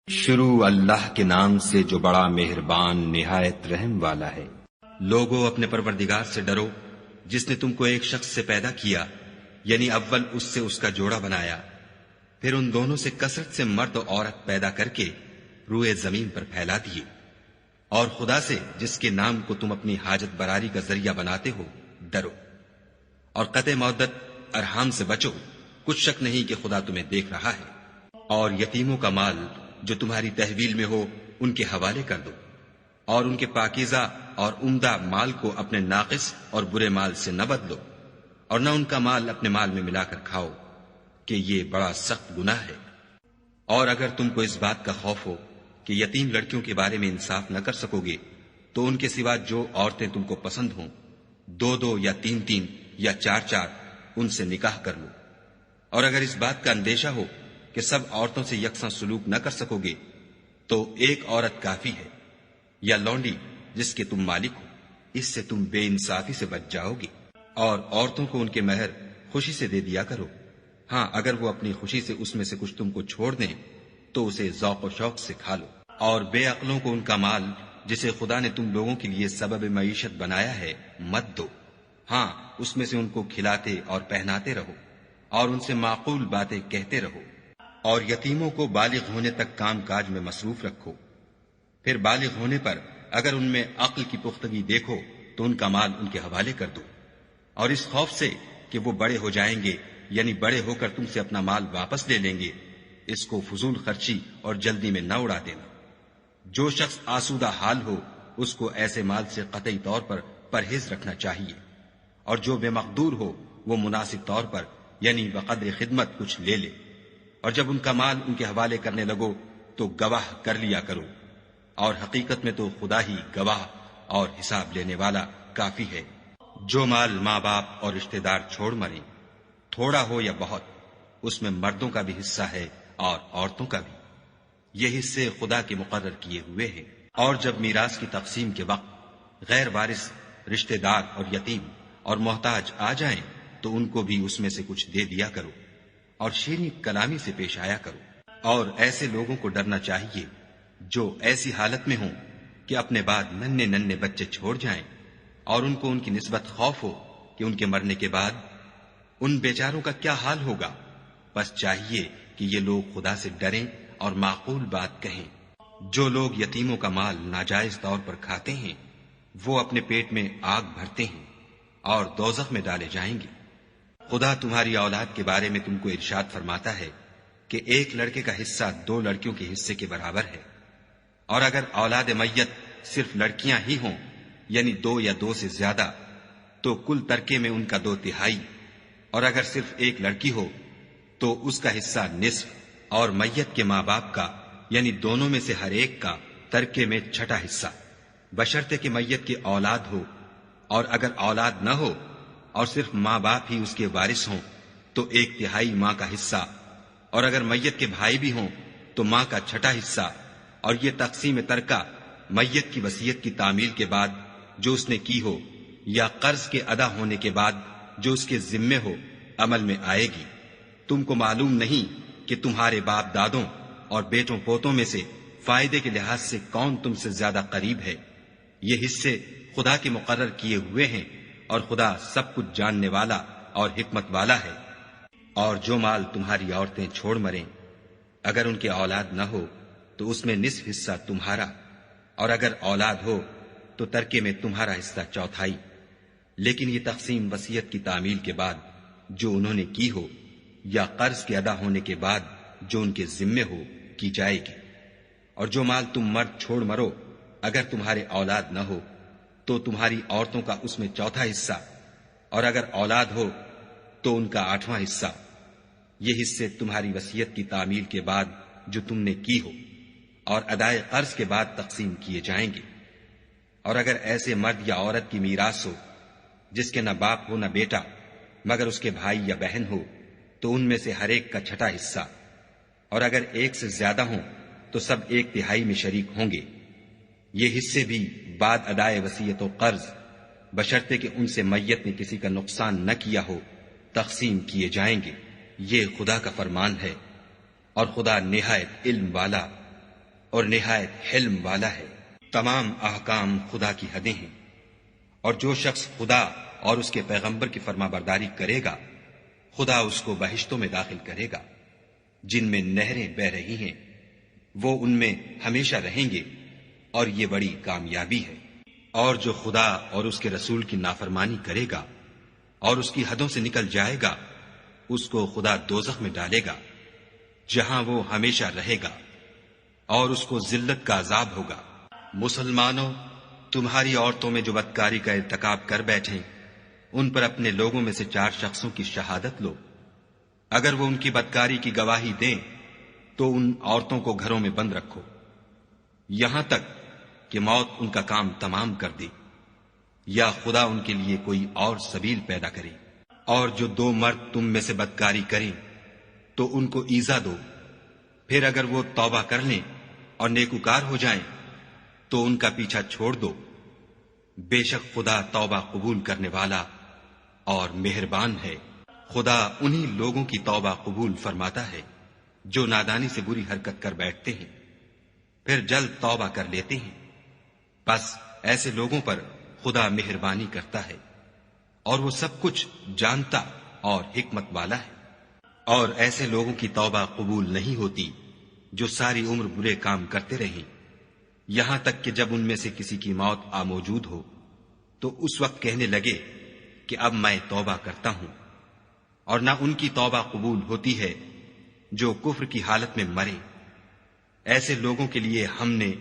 شروع اللہ کے نام سے جو بڑا مہربان نہایت رحم والا ہے۔ لوگو اپنے پروردگار سے ڈرو جس نے تم کو ایک شخص سے پیدا کیا، یعنی اول اس سے اس کا جوڑا بنایا، پھر ان دونوں سے کثرت سے مرد و عورت پیدا کر کے روئے زمین پر پھیلا دیے، اور خدا سے جس کے نام کو تم اپنی حاجت براری کا ذریعہ بناتے ہو ڈرو، اور قطع مودت ارحام سے بچو، کچھ شک نہیں کہ خدا تمہیں دیکھ رہا ہے۔ اور یتیموں کا مال جو تمہاری تحویل میں ہو ان کے حوالے کر دو، اور ان کے پاکیزہ اور عمدہ مال کو اپنے ناقص اور برے مال سے نہ بدلو، اور نہ ان کا مال اپنے مال میں ملا کر کھاؤ کہ یہ بڑا سخت گناہ ہے۔ اور اگر تم کو اس بات کا خوف ہو کہ یتیم لڑکیوں کے بارے میں انصاف نہ کر سکو گے تو ان کے سوا جو عورتیں تم کو پسند ہوں، دو دو یا تین تین یا چار چار ان سے نکاح کر لو۔ اور اگر اس بات کا اندیشہ ہو کہ سب عورتوں سے یکساں سلوک نہ کر سکو گے تو ایک عورت کافی ہے، یا لونڈی جس کے تم مالک ہو، اس سے تم بے انصافی سے بچ جاؤ گے۔ اور عورتوں کو ان کے مہر خوشی سے دے دیا کرو، ہاں اگر وہ اپنی خوشی سے اس میں سے کچھ تم کو چھوڑ دیں تو اسے ذوق و شوق سے کھا لو۔ اور بے عقلوں کو ان کا مال جسے خدا نے تم لوگوں کے لیے سبب معیشت بنایا ہے مت دو، ہاں اس میں سے ان کو کھلاتے اور پہناتے رہو، اور ان سے معقول باتیں کہتے رہو۔ اور یتیموں کو بالغ ہونے تک کام کاج میں مصروف رکھو، پھر بالغ ہونے پر اگر ان میں عقل کی پختگی دیکھو تو ان کا مال ان کے حوالے کر دو، اور اس خوف سے کہ وہ بڑے ہو جائیں گے، یعنی بڑے ہو کر تم سے اپنا مال واپس لے لیں گے، اس کو فضول خرچی اور جلدی میں نہ اڑا دینا۔ جو شخص آسودہ حال ہو اس کو ایسے مال سے قطعی طور پر پرہیز رکھنا چاہیے، اور جو بے مقدور ہو وہ مناسب طور پر یعنی بقدر خدمت کچھ لے لے، اور جب ان کا مال ان کے حوالے کرنے لگو تو گواہ کر لیا کرو، اور حقیقت میں تو خدا ہی گواہ اور حساب لینے والا کافی ہے۔ جو مال ماں باپ اور رشتہ دار چھوڑ مریں، تھوڑا ہو یا بہت، اس میں مردوں کا بھی حصہ ہے اور عورتوں کا بھی، یہ حصے خدا کے مقرر کیے ہوئے ہیں۔ اور جب میراث کی تقسیم کے وقت غیر وارث رشتہ دار اور یتیم اور محتاج آ جائیں تو ان کو بھی اس میں سے کچھ دے دیا کرو، اور شیریں کلامی سے پیش آیا کرو۔ اور ایسے لوگوں کو ڈرنا چاہیے جو ایسی حالت میں ہوں کہ اپنے بعد ننھے ننھے بچے چھوڑ جائیں، اور ان کو ان کی نسبت خوف ہو کہ ان کے مرنے کے بعد ان بیچاروں کا کیا حال ہوگا۔ بس چاہیے کہ یہ لوگ خدا سے ڈریں اور معقول بات کہیں۔ جو لوگ یتیموں کا مال ناجائز طور پر کھاتے ہیں وہ اپنے پیٹ میں آگ بھرتے ہیں اور دوزخ میں ڈالے جائیں گے۔ خدا تمہاری اولاد کے بارے میں تم کو ارشاد فرماتا ہے کہ ایک لڑکے کا حصہ دو لڑکیوں کے حصے کے برابر ہے، اور اگر اولاد میت صرف لڑکیاں ہی ہوں یعنی دو یا دو سے زیادہ تو کل ترکے میں ان کا 2/3، اور اگر صرف ایک لڑکی ہو تو اس کا حصہ نصف، اور میت کے ماں باپ کا یعنی دونوں میں سے ہر ایک کا ترکے میں 1/6 حصہ، بشرطے کہ میت کی اولاد ہو، اور اگر اولاد نہ ہو اور صرف ماں باپ ہی اس کے وارث ہوں تو 1/3 ماں کا حصہ، اور اگر میت کے بھائی بھی ہوں تو ماں کا 1/6 حصہ۔ اور یہ تقسیم ترکہ میت کی وصیت کی تعمیل کے بعد جو اس نے کی ہو یا قرض کے ادا ہونے کے بعد جو اس کے ذمے ہو عمل میں آئے گی۔ تم کو معلوم نہیں کہ تمہارے باپ دادوں اور بیٹوں پوتوں میں سے فائدے کے لحاظ سے کون تم سے زیادہ قریب ہے۔ یہ حصے خدا کے مقرر کیے ہوئے ہیں، اور خدا سب کچھ جاننے والا اور حکمت والا ہے۔ اور جو مال تمہاری عورتیں چھوڑ مریں، اگر ان کے اولاد نہ ہو تو اس میں نصف حصہ تمہارا، اور اگر اولاد ہو تو ترکے میں تمہارا حصہ 1/4۔ لیکن یہ تقسیم وصیت کی تعمیل کے بعد جو انہوں نے کی ہو یا قرض کے ادا ہونے کے بعد جو ان کے ذمے ہو کی جائے گی۔ اور جو مال تم مرد چھوڑ مرو اگر تمہارے اولاد نہ ہو تو تمہاری عورتوں کا اس میں 1/4 حصہ، اور اگر اولاد ہو تو ان کا 8واں حصہ۔ یہ حصے تمہاری وصیت کی تعمیل کے بعد جو تم نے کی ہو اور ادائے قرض کے بعد تقسیم کیے جائیں گے۔ اور اگر ایسے مرد یا عورت کی میراث ہو جس کے نہ باپ ہو نہ بیٹا مگر اس کے بھائی یا بہن ہو تو ان میں سے ہر ایک کا 1/6 حصہ، اور اگر ایک سے زیادہ ہوں تو سب 1/3 میں شریک ہوں گے۔ یہ حصے بھی بعد ادائے وصیت و قرض بشرطے کہ ان سے میت نے کسی کا نقصان نہ کیا ہو تقسیم کیے جائیں گے۔ یہ خدا کا فرمان ہے، اور خدا نہایت علم والا اور نہایت حلم والا ہے۔ تمام احکام خدا کی حدیں ہیں، اور جو شخص خدا اور اس کے پیغمبر کی فرما برداری کرے گا خدا اس کو بہشتوں میں داخل کرے گا جن میں نہریں بہ رہی ہیں، وہ ان میں ہمیشہ رہیں گے، اور یہ بڑی کامیابی ہے۔ اور جو خدا اور اس کے رسول کی نافرمانی کرے گا اور اس کی حدوں سے نکل جائے گا اس کو خدا دوزخ میں ڈالے گا جہاں وہ ہمیشہ رہے گا، اور اس کو ذلت کا عذاب ہوگا۔ مسلمانوں، تمہاری عورتوں میں جو بدکاری کا ارتکاب کر بیٹھیں ان پر اپنے لوگوں میں سے 4 شخصوں کی شہادت لو۔ اگر وہ ان کی بدکاری کی گواہی دیں تو ان عورتوں کو گھروں میں بند رکھو یہاں تک کہ موت ان کا کام تمام کر دے یا خدا ان کے لیے کوئی اور سبیل پیدا کرے۔ اور جو 2 مرد تم میں سے بدکاری کریں تو ان کو ایذا دو، پھر اگر وہ توبہ کر لیں اور نیکوکار ہو جائیں تو ان کا پیچھا چھوڑ دو۔ بے شک خدا توبہ قبول کرنے والا اور مہربان ہے۔ خدا انہی لوگوں کی توبہ قبول فرماتا ہے جو نادانی سے بری حرکت کر بیٹھتے ہیں پھر جلد توبہ کر لیتے ہیں، بس ایسے لوگوں پر خدا مہربانی کرتا ہے اور وہ سب کچھ جانتا اور حکمت والا ہے۔ اور ایسے لوگوں کی توبہ قبول نہیں ہوتی جو ساری عمر برے کام کرتے رہیں یہاں تک کہ جب ان میں سے کسی کی موت آ موجود ہو تو اس وقت کہنے لگے کہ اب میں توبہ کرتا ہوں۔ اور نہ ان کی توبہ قبول ہوتی ہے جو کفر کی حالت میں مرے۔ ایسے لوگوں کے لیے ہم نے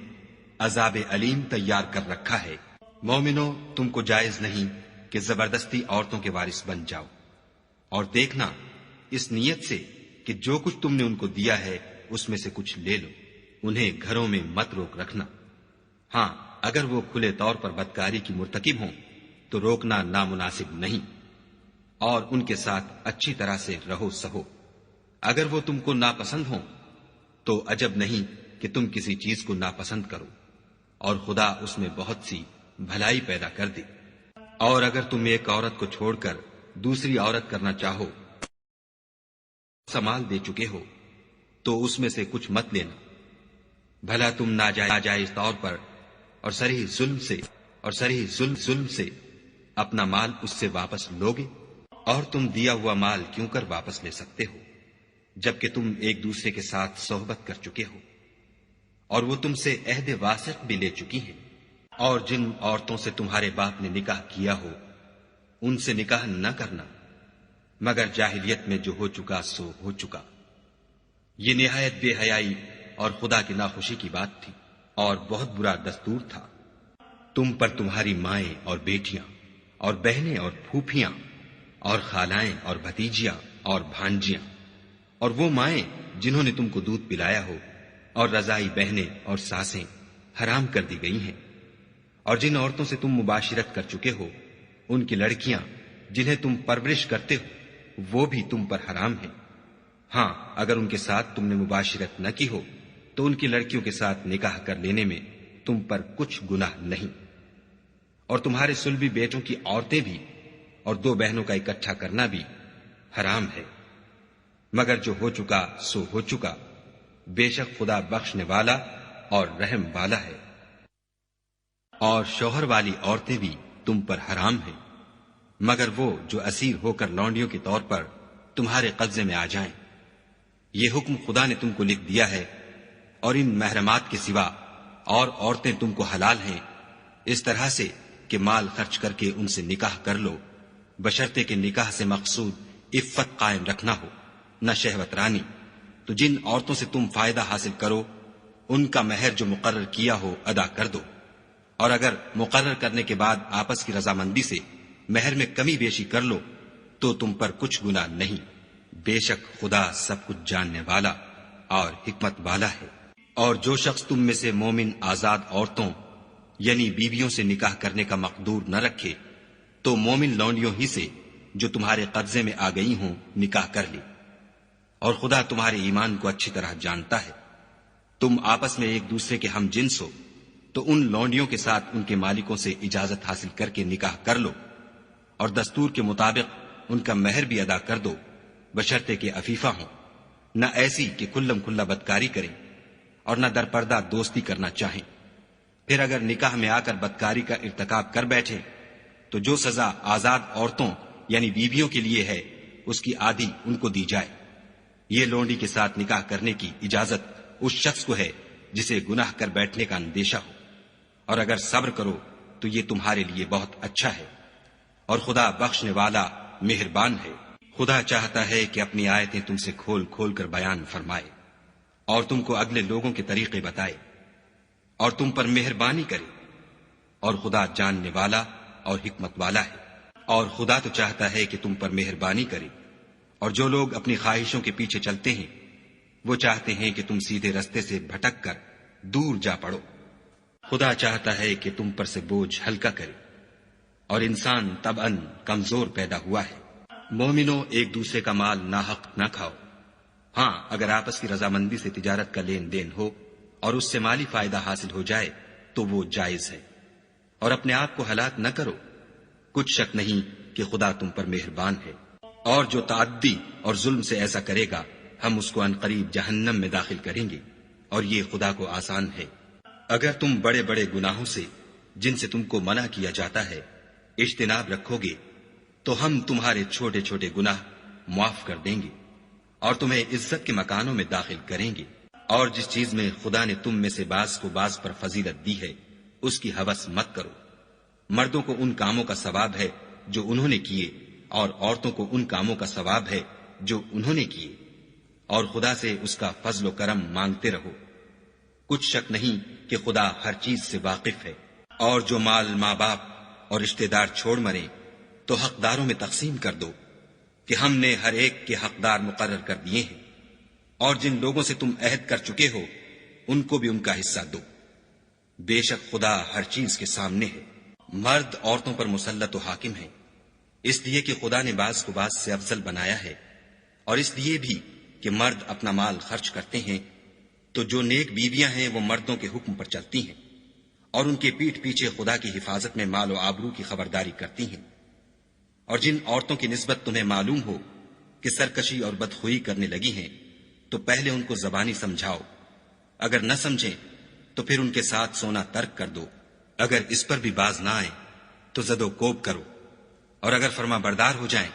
عذاب علیم تیار کر رکھا ہے۔ مومنو، تم کو جائز نہیں کہ زبردستی عورتوں کے وارث بن جاؤ، اور دیکھنا اس نیت سے کہ جو کچھ تم نے ان کو دیا ہے اس میں سے کچھ لے لو۔ انہیں گھروں میں مت روک رکھنا، ہاں اگر وہ کھلے طور پر بدکاری کی مرتکب ہوں تو روکنا نامناسب نہیں، اور ان کے ساتھ اچھی طرح سے رہو سہو۔ اگر وہ تم کو ناپسند ہوں تو عجب نہیں کہ تم کسی چیز کو ناپسند کرو، اور خدا اس میں بہت سی بھلائی پیدا کر دے۔ اور اگر تم ایک عورت کو چھوڑ کر دوسری عورت کرنا چاہو، سمال دے چکے ہو تو اس میں سے کچھ مت لینا، بھلا تم ناجائز طور پر اور صریح ظلم سے اپنا مال اس سے واپس لوگے؟ اور تم دیا ہوا مال کیوں کر واپس لے سکتے ہو جبکہ تم ایک دوسرے کے ساتھ صحبت کر چکے ہو، اور وہ تم سے عہد واسق بھی لے چکی ہیں۔ اور جن عورتوں سے تمہارے باپ نے نکاح کیا ہو ان سے نکاح نہ کرنا مگر جاہلیت میں جو ہو چکا سو ہو چکا۔ یہ نہایت بے حیائی اور خدا کی ناخوشی کی بات تھی اور بہت برا دستور تھا۔ تم پر تمہاری مائیں اور بیٹیاں اور بہنیں اور پھوپھیاں اور خالائیں اور بھتیجیاں اور بھانجیاں اور وہ مائیں جنہوں نے تم کو دودھ پلایا ہو اور رضائی بہنیں اور ساسیں حرام کر دی گئی ہیں۔ اور جن عورتوں سے تم مباشرت کر چکے ہو ان کی لڑکیاں جنہیں تم پرورش کرتے ہو وہ بھی تم پر حرام ہیں، ہاں اگر ان کے ساتھ تم نے مباشرت نہ کی ہو تو ان کی لڑکیوں کے ساتھ نکاح کر لینے میں تم پر کچھ گناہ نہیں۔ اور تمہارے صلبی بیٹوں کی عورتیں بھی اور 2 بہنوں کا اکٹھا کرنا بھی حرام ہے، مگر جو ہو چکا سو ہو چکا، بے شک خدا بخشنے والا اور رحم والا ہے۔ اور شوہر والی عورتیں بھی تم پر حرام ہیں مگر وہ جو اسیر ہو کر لونڈیوں کے طور پر تمہارے قبضے میں آ جائیں۔ یہ حکم خدا نے تم کو لکھ دیا ہے، اور ان محرمات کے سوا اور عورتیں تم کو حلال ہیں اس طرح سے کہ مال خرچ کر کے ان سے نکاح کر لو، بشرطے کہ نکاح سے مقصود عفت قائم رکھنا ہو، نہ شہوت رانی۔ تو جن عورتوں سے تم فائدہ حاصل کرو ان کا مہر جو مقرر کیا ہو ادا کر دو، اور اگر مقرر کرنے کے بعد آپس کی رضامندی سے مہر میں کمی بیشی کر لو تو تم پر کچھ گناہ نہیں، بے شک خدا سب کچھ جاننے والا اور حکمت والا ہے۔ اور جو شخص تم میں سے مومن آزاد عورتوں یعنی بیویوں سے نکاح کرنے کا مقدور نہ رکھے تو مومن لونڈیوں ہی سے جو تمہارے قبضے میں آ گئی ہوں نکاح کر لے، اور خدا تمہارے ایمان کو اچھی طرح جانتا ہے۔ تم آپس میں ایک دوسرے کے ہم جنس ہو تو ان لونڈیوں کے ساتھ ان کے مالکوں سے اجازت حاصل کر کے نکاح کر لو، اور دستور کے مطابق ان کا مہر بھی ادا کر دو، بشرطے کہ عفیفہ ہوں، نہ ایسی کہ کھلم کھلا بدکاری کریں، اور نہ درپردہ دوستی کرنا چاہیں۔ پھر اگر نکاح میں آ کر بدکاری کا ارتکاب کر بیٹھے تو جو سزا آزاد عورتوں یعنی بیویوں کے لیے ہے اس کی آدھی ان کو دی جائے۔ یہ لونڈی کے ساتھ نکاح کرنے کی اجازت اس شخص کو ہے جسے گناہ کر بیٹھنے کا اندیشہ ہو، اور اگر صبر کرو تو یہ تمہارے لیے بہت اچھا ہے، اور خدا بخشنے والا مہربان ہے۔ خدا چاہتا ہے کہ اپنی آیتیں تم سے کھول کھول کر بیان فرمائے اور تم کو اگلے لوگوں کے طریقے بتائے اور تم پر مہربانی کرے، اور خدا جاننے والا اور حکمت والا ہے۔ اور خدا تو چاہتا ہے کہ تم پر مہربانی کرے، اور جو لوگ اپنی خواہشوں کے پیچھے چلتے ہیں وہ چاہتے ہیں کہ تم سیدھے رستے سے بھٹک کر دور جا پڑو۔ خدا چاہتا ہے کہ تم پر سے بوجھ ہلکا کرے، اور انسان طبعاً کمزور پیدا ہوا ہے۔ مومنوں، ایک دوسرے کا مال ناحق نہ کھاؤ۔ ہاں، اگر آپس کی رضامندی سے تجارت کا لین دین ہو اور اس سے مالی فائدہ حاصل ہو جائے تو وہ جائز ہے، اور اپنے آپ کو ہلاک نہ کرو۔ کچھ شک نہیں کہ خدا تم پر مہربان ہے، اور جو تعدی اور ظلم سے ایسا کرے گا ہم اس کو عنقریب جہنم میں داخل کریں گے، اور یہ خدا کو آسان ہے۔ اگر تم بڑے بڑے گناہوں سے جن سے تم کو منع کیا جاتا ہے اجتناب رکھو گے تو ہم تمہارے چھوٹے چھوٹے گناہ معاف کر دیں گے اور تمہیں عزت کے مکانوں میں داخل کریں گے۔ اور جس چیز میں خدا نے تم میں سے بعض کو بعض پر فضیلت دی ہے اس کی ہوس مت کرو۔ مردوں کو ان کاموں کا ثواب ہے جو انہوں نے کیے، اور عورتوں کو ان کاموں کا ثواب ہے جو انہوں نے کیے، اور خدا سے اس کا فضل و کرم مانگتے رہو۔ کچھ شک نہیں کہ خدا ہر چیز سے واقف ہے۔ اور جو مال ماں باپ اور رشتہ دار چھوڑ مریں تو حقداروں میں تقسیم کر دو کہ ہم نے ہر ایک کے حقدار مقرر کر دیے ہیں، اور جن لوگوں سے تم عہد کر چکے ہو ان کو بھی ان کا حصہ دو۔ بے شک خدا ہر چیز کے سامنے ہے۔ مرد عورتوں پر مسلط و حاکم ہے، اس لیے کہ خدا نے بعض کو بعض سے افضل بنایا ہے، اور اس لیے بھی کہ مرد اپنا مال خرچ کرتے ہیں تو جو نیک بیویاں ہیں وہ مردوں کے حکم پر چلتی ہیں اور ان کے پیٹھ پیچھے خدا کی حفاظت میں مال و آبرو کی خبرداری کرتی ہیں۔ اور جن عورتوں کی نسبت تمہیں معلوم ہو کہ سرکشی اور بدخوئی کرنے لگی ہیں تو پہلے ان کو زبانی سمجھاؤ، اگر نہ سمجھیں تو پھر ان کے ساتھ سونا ترک کر دو۔ اگر اس پر بھی باز نہ آئیں تو زد و کوب کرو، اور اگر فرما بردار ہو جائیں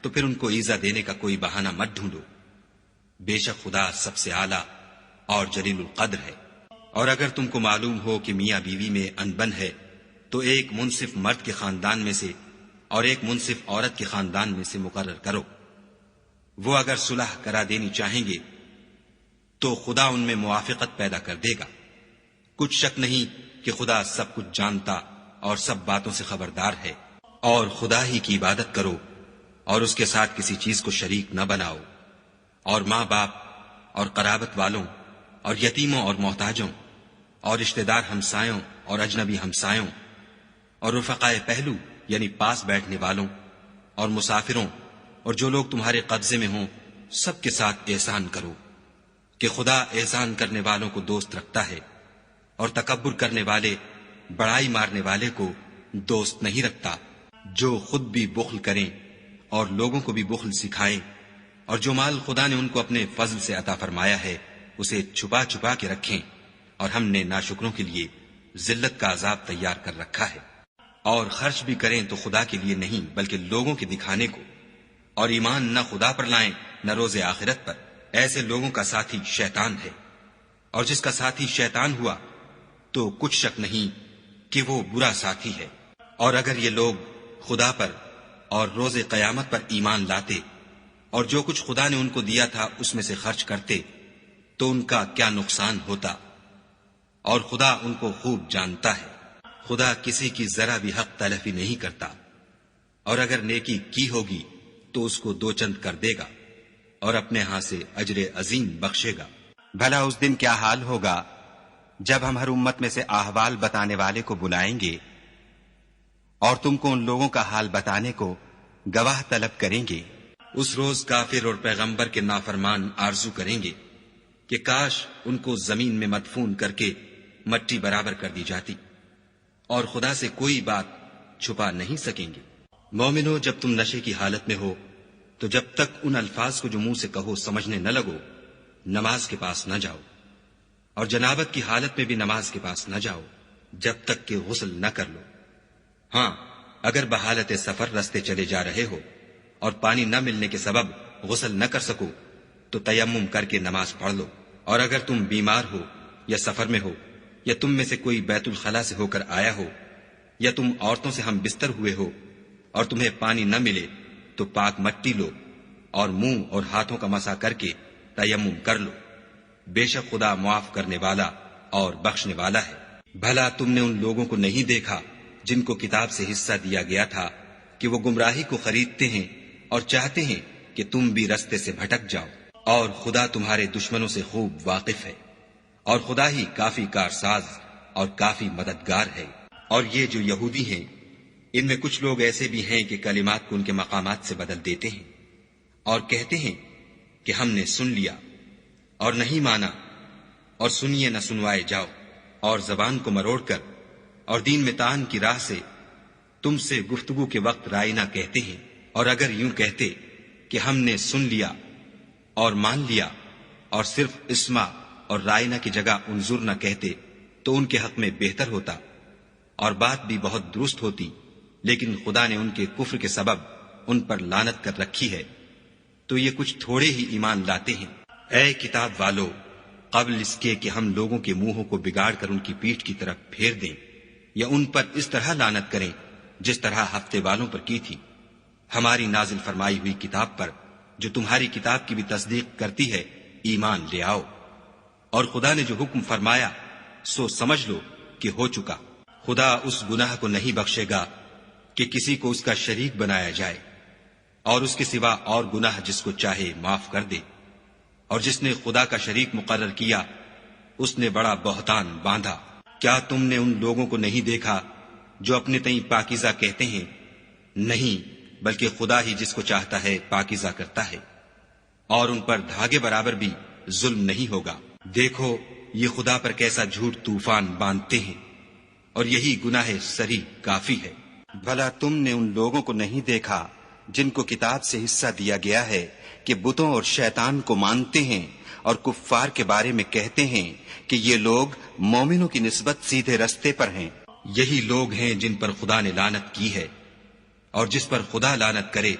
تو پھر ان کو ایذا دینے کا کوئی بہانہ مت ڈھونڈو۔ بے شک خدا سب سے اعلیٰ اور جلیل القدر ہے۔ اور اگر تم کو معلوم ہو کہ میاں بیوی میں انبن ہے تو ایک منصف مرد کے خاندان میں سے اور ایک منصف عورت کے خاندان میں سے مقرر کرو۔ وہ اگر صلح کرا دینی چاہیں گے تو خدا ان میں موافقت پیدا کر دے گا۔ کچھ شک نہیں کہ خدا سب کچھ جانتا اور سب باتوں سے خبردار ہے۔ اور خدا ہی کی عبادت کرو اور اس کے ساتھ کسی چیز کو شریک نہ بناؤ، اور ماں باپ اور قرابت والوں اور یتیموں اور محتاجوں اور رشتہ دار ہمسایوں اور اجنبی ہمسایوں اور رفقائے پہلو یعنی پاس بیٹھنے والوں اور مسافروں اور جو لوگ تمہارے قبضے میں ہوں سب کے ساتھ احسان کرو، کہ خدا احسان کرنے والوں کو دوست رکھتا ہے اور تکبر کرنے والے بڑائی مارنے والے کو دوست نہیں رکھتا۔ جو خود بھی بخل کریں اور لوگوں کو بھی بخل سکھائیں، اور جو مال خدا نے ان کو اپنے فضل سے عطا فرمایا ہے اسے چھپا چھپا کے رکھیں، اور ہم نے ناشکروں کے لیے ذلت کا عذاب تیار کر رکھا ہے۔ اور خرچ بھی کریں تو خدا کے لیے نہیں بلکہ لوگوں کے دکھانے کو، اور ایمان نہ خدا پر لائیں نہ روز آخرت پر۔ ایسے لوگوں کا ساتھی شیطان ہے، اور جس کا ساتھی شیطان ہوا تو کچھ شک نہیں کہ وہ برا ساتھی ہے۔ اور اگر یہ لوگ خدا پر اور روز قیامت پر ایمان لاتے اور جو کچھ خدا نے ان کو دیا تھا اس میں سے خرچ کرتے تو ان کا کیا نقصان ہوتا، اور خدا ان کو خوب جانتا ہے۔ خدا کسی کی ذرا بھی حق تلفی نہیں کرتا، اور اگر نیکی کی ہوگی تو اس کو دو چند کر دے گا اور اپنے ہاں سے اجر عظیم بخشے گا۔ بھلا اس دن کیا حال ہوگا جب ہم ہر امت میں سے احوال بتانے والے کو بلائیں گے اور تم کو ان لوگوں کا حال بتانے کو گواہ طلب کریں گے۔ اس روز کافر اور پیغمبر کے نافرمان آرزو کریں گے کہ کاش ان کو زمین میں مدفون کر کے مٹی برابر کر دی جاتی، اور خدا سے کوئی بات چھپا نہیں سکیں گے۔ مومنو، جب تم نشے کی حالت میں ہو تو جب تک ان الفاظ کو جو منہ سے کہو سمجھنے نہ لگو نماز کے پاس نہ جاؤ، اور جنابت کی حالت میں بھی نماز کے پاس نہ جاؤ جب تک کہ غسل نہ کر لو۔ ہاں، اگر بحالت سفر رستے چلے جا رہے ہو اور پانی نہ ملنے کے سبب غسل نہ کر سکو تو تیمم کر کے نماز پڑھ لو۔ اور اگر تم بیمار ہو یا سفر میں ہو یا تم میں سے کوئی بیت الخلا سے ہو کر آیا ہو یا تم عورتوں سے ہم بستر ہوئے ہو اور تمہیں پانی نہ ملے تو پاک مٹی لو اور منہ اور ہاتھوں کا مسح کر کے تیمم کر لو۔ بے شک خدا معاف کرنے والا اور بخشنے والا ہے۔ بھلا تم نے ان لوگوں کو نہیں دیکھا جن کو کتاب سے حصہ دیا گیا تھا کہ وہ گمراہی کو خریدتے ہیں اور چاہتے ہیں کہ تم بھی رستے سے بھٹک جاؤ، اور خدا تمہارے دشمنوں سے خوب واقف ہے، اور خدا ہی کافی کارساز اور کافی مددگار ہے۔ اور یہ جو یہودی ہیں، ان میں کچھ لوگ ایسے بھی ہیں کہ کلمات کو ان کے مقامات سے بدل دیتے ہیں اور کہتے ہیں کہ ہم نے سن لیا اور نہیں مانا، اور سنیے نہ سنوائے جاؤ، اور زبان کو مروڑ کر اور دین میں طعن کی راہ سے تم سے گفتگو کے وقت رائنا کہتے ہیں۔ اور اگر یوں کہتے کہ ہم نے سن لیا اور مان لیا اور صرف اسما اور رائنا کی جگہ انظر نہ کہتے تو ان کے حق میں بہتر ہوتا اور بات بھی بہت درست ہوتی، لیکن خدا نے ان کے کفر کے سبب ان پر لعنت کر رکھی ہے، تو یہ کچھ تھوڑے ہی ایمان لاتے ہیں۔ اے کتاب والو، قبل اس کے کہ ہم لوگوں کے منہوں کو بگاڑ کر ان کی پیٹھ کی طرف پھیر دیں یا ان پر اس طرح لعنت کریں جس طرح ہفتے والوں پر کی تھی، ہماری نازل فرمائی ہوئی کتاب پر جو تمہاری کتاب کی بھی تصدیق کرتی ہے ایمان لے آؤ۔ اور خدا نے جو حکم فرمایا سو سمجھ لو کہ ہو چکا۔ خدا اس گناہ کو نہیں بخشے گا کہ کسی کو اس کا شریک بنایا جائے، اور اس کے سوا اور گناہ جس کو چاہے معاف کر دے، اور جس نے خدا کا شریک مقرر کیا اس نے بڑا بہتان باندھا۔ کیا تم نے ان لوگوں کو نہیں دیکھا جو اپنے تئیں پاکیزہ کہتے ہیں؟ نہیں، بلکہ خدا ہی جس کو چاہتا ہے پاکیزہ کرتا ہے، اور ان پر دھاگے برابر بھی ظلم نہیں ہوگا۔ دیکھو یہ خدا پر کیسا جھوٹ طوفان باندھتے ہیں، اور یہی گناہ سری کافی ہے۔ بھلا تم نے ان لوگوں کو نہیں دیکھا جن کو کتاب سے حصہ دیا گیا ہے کہ بتوں اور شیطان کو مانتے ہیں اور کفار کے بارے میں کہتے ہیں کہ یہ لوگ مومنوں کی نسبت سیدھے رستے پر ہیں؟ یہی لوگ ہیں جن پر خدا نے لعنت کی ہے، اور جس پر خدا لعنت کرے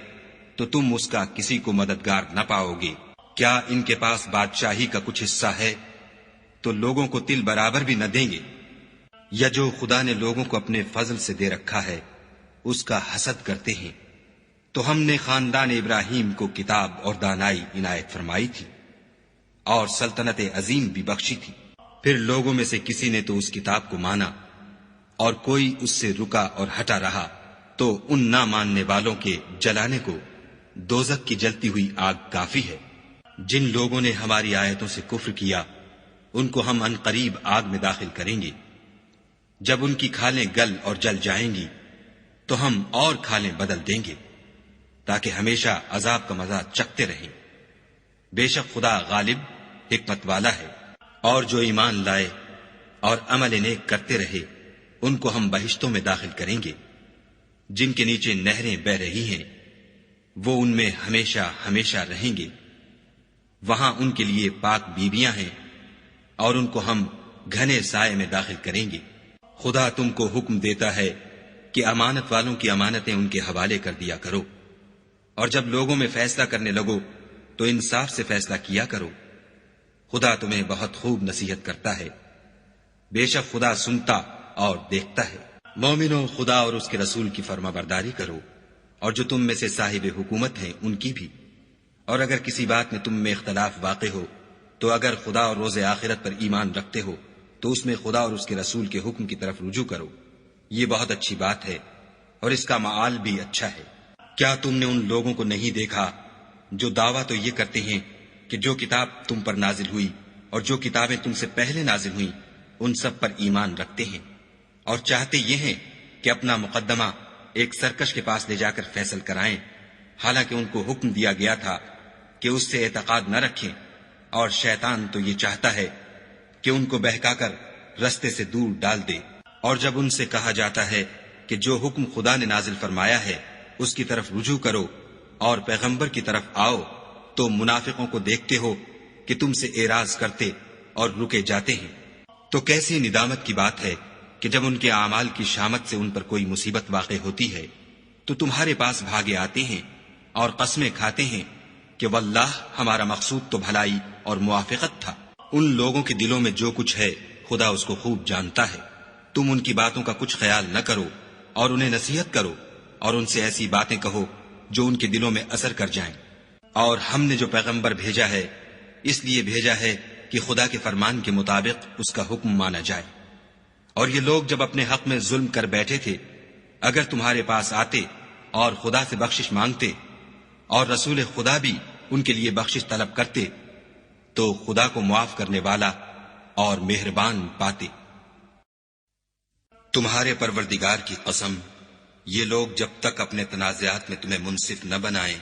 تو تم اس کا کسی کو مددگار نہ پاؤ گے۔ کیا ان کے پاس بادشاہی کا کچھ حصہ ہے تو لوگوں کو تل برابر بھی نہ دیں گے؟ یا جو خدا نے لوگوں کو اپنے فضل سے دے رکھا ہے اس کا حسد کرتے ہیں؟ تو ہم نے خاندان ابراہیم کو کتاب اور دانائی عنایت فرمائی تھی اور سلطنت عظیم بھی بخشی تھی۔ پھر لوگوں میں سے کسی نے تو اس کتاب کو مانا اور کوئی اس سے رکا اور ہٹا رہا، تو ان نہ ماننے والوں کے جلانے کو دوزخ کی جلتی ہوئی آگ کافی ہے۔ جن لوگوں نے ہماری آیتوں سے کفر کیا ان کو ہم عنقریب آگ میں داخل کریں گے۔ جب ان کی کھالیں گل اور جل جائیں گی تو ہم اور کھالیں بدل دیں گے تاکہ ہمیشہ عذاب کا مزہ چکھتے رہیں۔ بے شک خدا غالب حکمت والا ہے۔ اور جو ایمان لائے اور عمل نیک کرتے رہے ان کو ہم بہشتوں میں داخل کریں گے جن کے نیچے نہریں بہ رہی ہیں، وہ ان میں ہمیشہ ہمیشہ رہیں گے۔ وہاں ان کے لیے پاک بیویاں ہیں اور ان کو ہم گھنے سائے میں داخل کریں گے۔ خدا تم کو حکم دیتا ہے کہ امانت والوں کی امانتیں ان کے حوالے کر دیا کرو، اور جب لوگوں میں فیصلہ کرنے لگو تو انصاف سے فیصلہ کیا کرو۔ خدا تمہیں بہت خوب نصیحت کرتا ہے، بے شک خدا سنتا اور دیکھتا ہے۔ مومنو، خدا اور اس کے رسول کی فرما برداری کرو، اور جو تم میں سے صاحب حکومت ہیں ان کی بھی۔ اور اگر کسی بات میں تم میں اختلاف واقع ہو تو اگر خدا اور روز آخرت پر ایمان رکھتے ہو تو اس میں خدا اور اس کے رسول کے حکم کی طرف رجوع کرو، یہ بہت اچھی بات ہے اور اس کا معال بھی اچھا ہے۔ کیا تم نے ان لوگوں کو نہیں دیکھا جو دعویٰ تو یہ کرتے ہیں کہ جو کتاب تم پر نازل ہوئی اور جو کتابیں تم سے پہلے نازل ہوئیں ان سب پر ایمان رکھتے ہیں، اور چاہتے یہ ہیں کہ اپنا مقدمہ ایک سرکش کے پاس لے جا کر فیصل کرائیں، حالانکہ ان کو حکم دیا گیا تھا کہ اس سے اعتقاد نہ رکھیں، اور شیطان تو یہ چاہتا ہے کہ ان کو بہکا کر رستے سے دور ڈال دے۔ اور جب ان سے کہا جاتا ہے کہ جو حکم خدا نے نازل فرمایا ہے اس کی طرف رجوع کرو اور پیغمبر کی طرف آؤ، تو منافقوں کو دیکھتے ہو کہ تم سے اعراض کرتے اور رکے جاتے ہیں، تو کیسی ندامت کی بات ہے کہ جب ان کے اعمال کی شامت سے ان پر کوئی مصیبت واقع ہوتی ہے تو تمہارے پاس بھاگے آتے ہیں اور قسمیں کھاتے ہیں کہ واللہ ہمارا مقصود تو بھلائی اور موافقت تھا۔ ان لوگوں کے دلوں میں جو کچھ ہے خدا اس کو خوب جانتا ہے۔ تم ان کی باتوں کا کچھ خیال نہ کرو اور انہیں نصیحت کرو اور ان سے ایسی باتیں کہو جو ان کے دلوں میں اثر کر جائیں۔ اور ہم نے جو پیغمبر بھیجا ہے اس لیے بھیجا ہے کہ خدا کے فرمان کے مطابق اس کا حکم مانا جائے۔ اور یہ لوگ جب اپنے حق میں ظلم کر بیٹھے تھے، اگر تمہارے پاس آتے اور خدا سے بخشش مانگتے اور رسول خدا بھی ان کے لیے بخشش طلب کرتے تو خدا کو معاف کرنے والا اور مہربان پاتے۔ تمہارے پروردگار کی قسم، یہ لوگ جب تک اپنے تنازعات میں تمہیں منصف نہ بنائیں